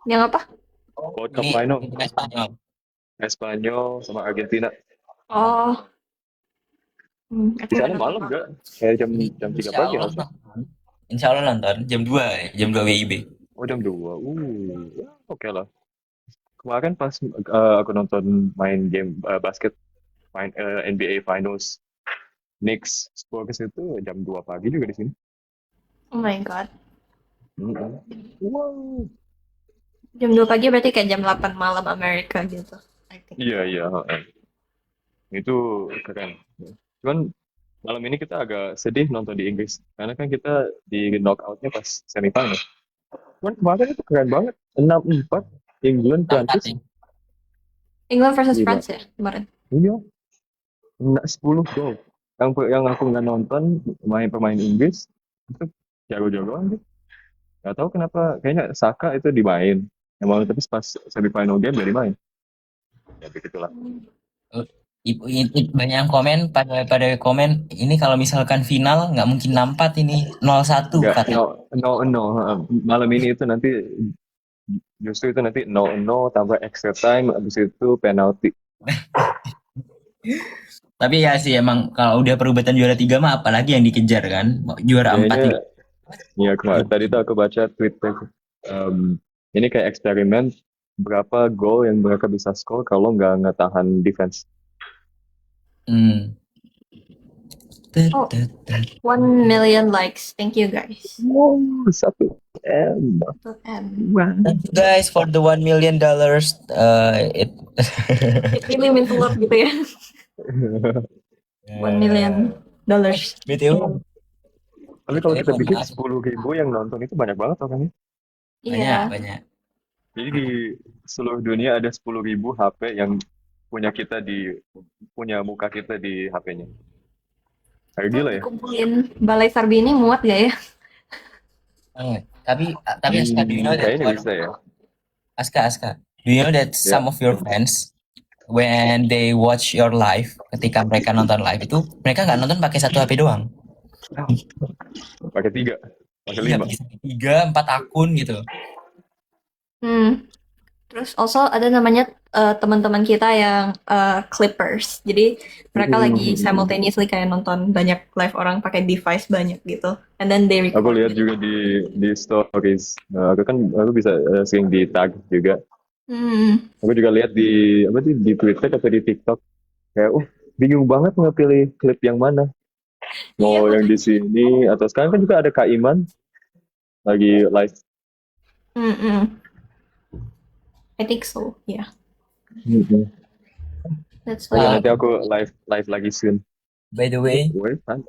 Yang apa? World Cup Ini Final. Spanyol. Espanyol sama Argentina. Oh. Di sana malam nggak? Kayak jam 3 pagi harusnya. Insya Allah nonton jam 2 WIB. Oh, jam 2. Ya, oke lah. Kemarin pas aku nonton main game basket, main NBA Finals, Knicks Spurs itu jam 2 pagi juga di sini. Oh my God. Mm-mm. Wow. Jam 2 pagi berarti kayak jam 8 malam Amerika gitu. I think. Iya, iya. Heeh. Itu keren. Cuman malam ini kita agak sedih nonton di Inggris. Karena kan kita di knockoutnya pas semifinal. Cuman kemarin itu keren banget. 6-4 England, 4 Prancis. ya. England versus Gila. France ya kemarin. Iya, 10 gol. Yang aku nggak nonton main pemain Inggris itu jago-jagoan sih. Nggak tahu kenapa. Kayaknya Saka itu dimain. Emang tapi pas semifinal game dari main. Ya begitulah. Oh, banyak yang komen pada komen ini kalau misalkan final nggak mungkin 6-4 ini 0-1 Enggak, katanya. no, no, no. Malam ini itu nanti justru itu nanti 0-0 tambah extra time, habis itu penalti. Tapi ya sih emang kalau udah perebutan juara 3 mah apalagi yang dikejar kan. Juara 4 Kayaknya juga. ya kemarin tadi tuh aku baca Twitter. em, ini kayak eksperimen berapa gol yang mereka bisa score kalau nggak ngetahan defense. Hmm. Oh, 1 million likes. Thank you guys. Wow, 1 M. To M. Wow. Thank you guys for the $1 million. It really means a lot gitu ya. 1 million dollars. BTW, Tapi kalau kita bikin maaf. 10.000 yang nonton itu banyak banget orangnya. Banyak, Iya. banyak. Jadi di seluruh dunia ada 10.000 HP yang punya muka kita di HP-nya. Kayak Kalau gila ya. dikumpulin Balai Sarbi ini muat gak ya? Tapi Aska, do you know that Kayaknya bisa ya. Aska, do you know that Ya. some of your fans when they watch your live, ketika mereka nonton live itu mereka nggak nonton pakai satu HP doang. Pakai 3, pakai Iya, 5. bisa 3, 4 akun gitu. Terus also ada namanya teman-teman kita yang Clippers. Jadi mereka lagi simultaneously kayak nonton banyak live orang pakai device banyak gitu. And then they Aku record. lihat juga di stories. Aku bisa sering di tag juga. Aku juga lihat di Twitter atau di TikTok. Kayak, bingung banget ngepilih klip yang mana. Mau Iya, yang di sini atau sekarang kan juga ada Kak Iman lagi live. I think so. Yeah. Mm-mm. That's Oh ya, why. nanti aku live lagi soon. By the way, Wait, kan?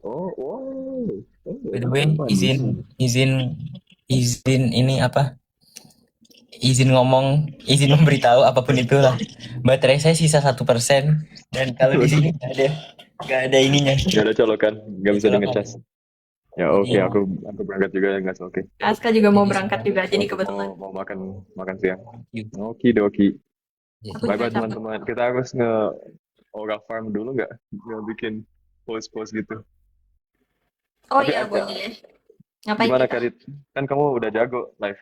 by the way, Iman. izin ini apa? Izin memberitahu apapun itulah. Baterai saya sisa 1% dan kalau di sini nggak ada ininya. Gak ada colokan, gak bisa di Colokan. ngecas. Ya oke, Iya. aku berangkat juga nggak oke. Aska juga mau berangkat juga, jadi kebetulan. Mau makan siang. Yuk. Oke doki. Yes. Aku Bye juga bye capek. teman-teman. Kita harus Aura Farm dulu nggak? Bikin post gitu. Oh Tapi iya, Aka, boleh. Ngapain gimana kita? Karit? Kan kamu udah jago live.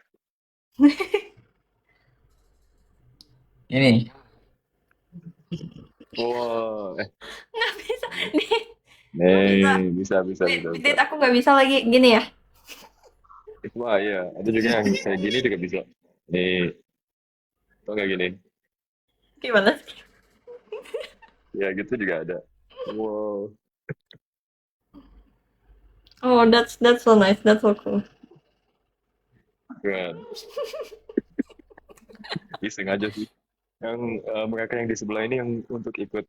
Ini Wow, Nggak bisa. bisa. Dit, aku nggak bisa lagi gini ya. Wah iya, ada juga yang kayak gini juga bisa. Nih, kok nggak gini? Gimana? Ya gitu juga ada. Wow, Oh, that's so nice. That's so cool. keren. Iseng aja sih. Yang mereka yang di sebelah ini yang untuk ikut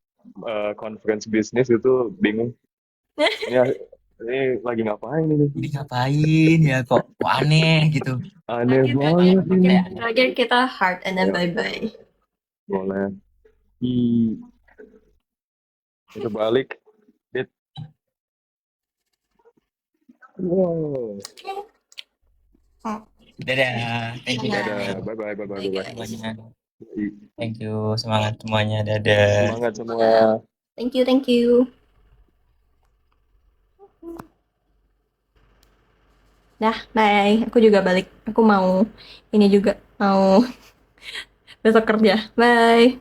conference bisnis itu bingung. Ini lagi ngapain ini? Ini ngapain ya kok aneh gitu. Aneh banget ini. Terakhir kita heart and then Ya. bye-bye. Boleh. Ih. Itu balik. Dit. Wow. Dadah. Thank you. Dadah. Bye bye. Semuanya. Thank you. Semangat semuanya. Dadah. Semangat semua. Thank you. Dah, bye. Aku juga balik. Aku mau ini juga mau besok kerja. Bye.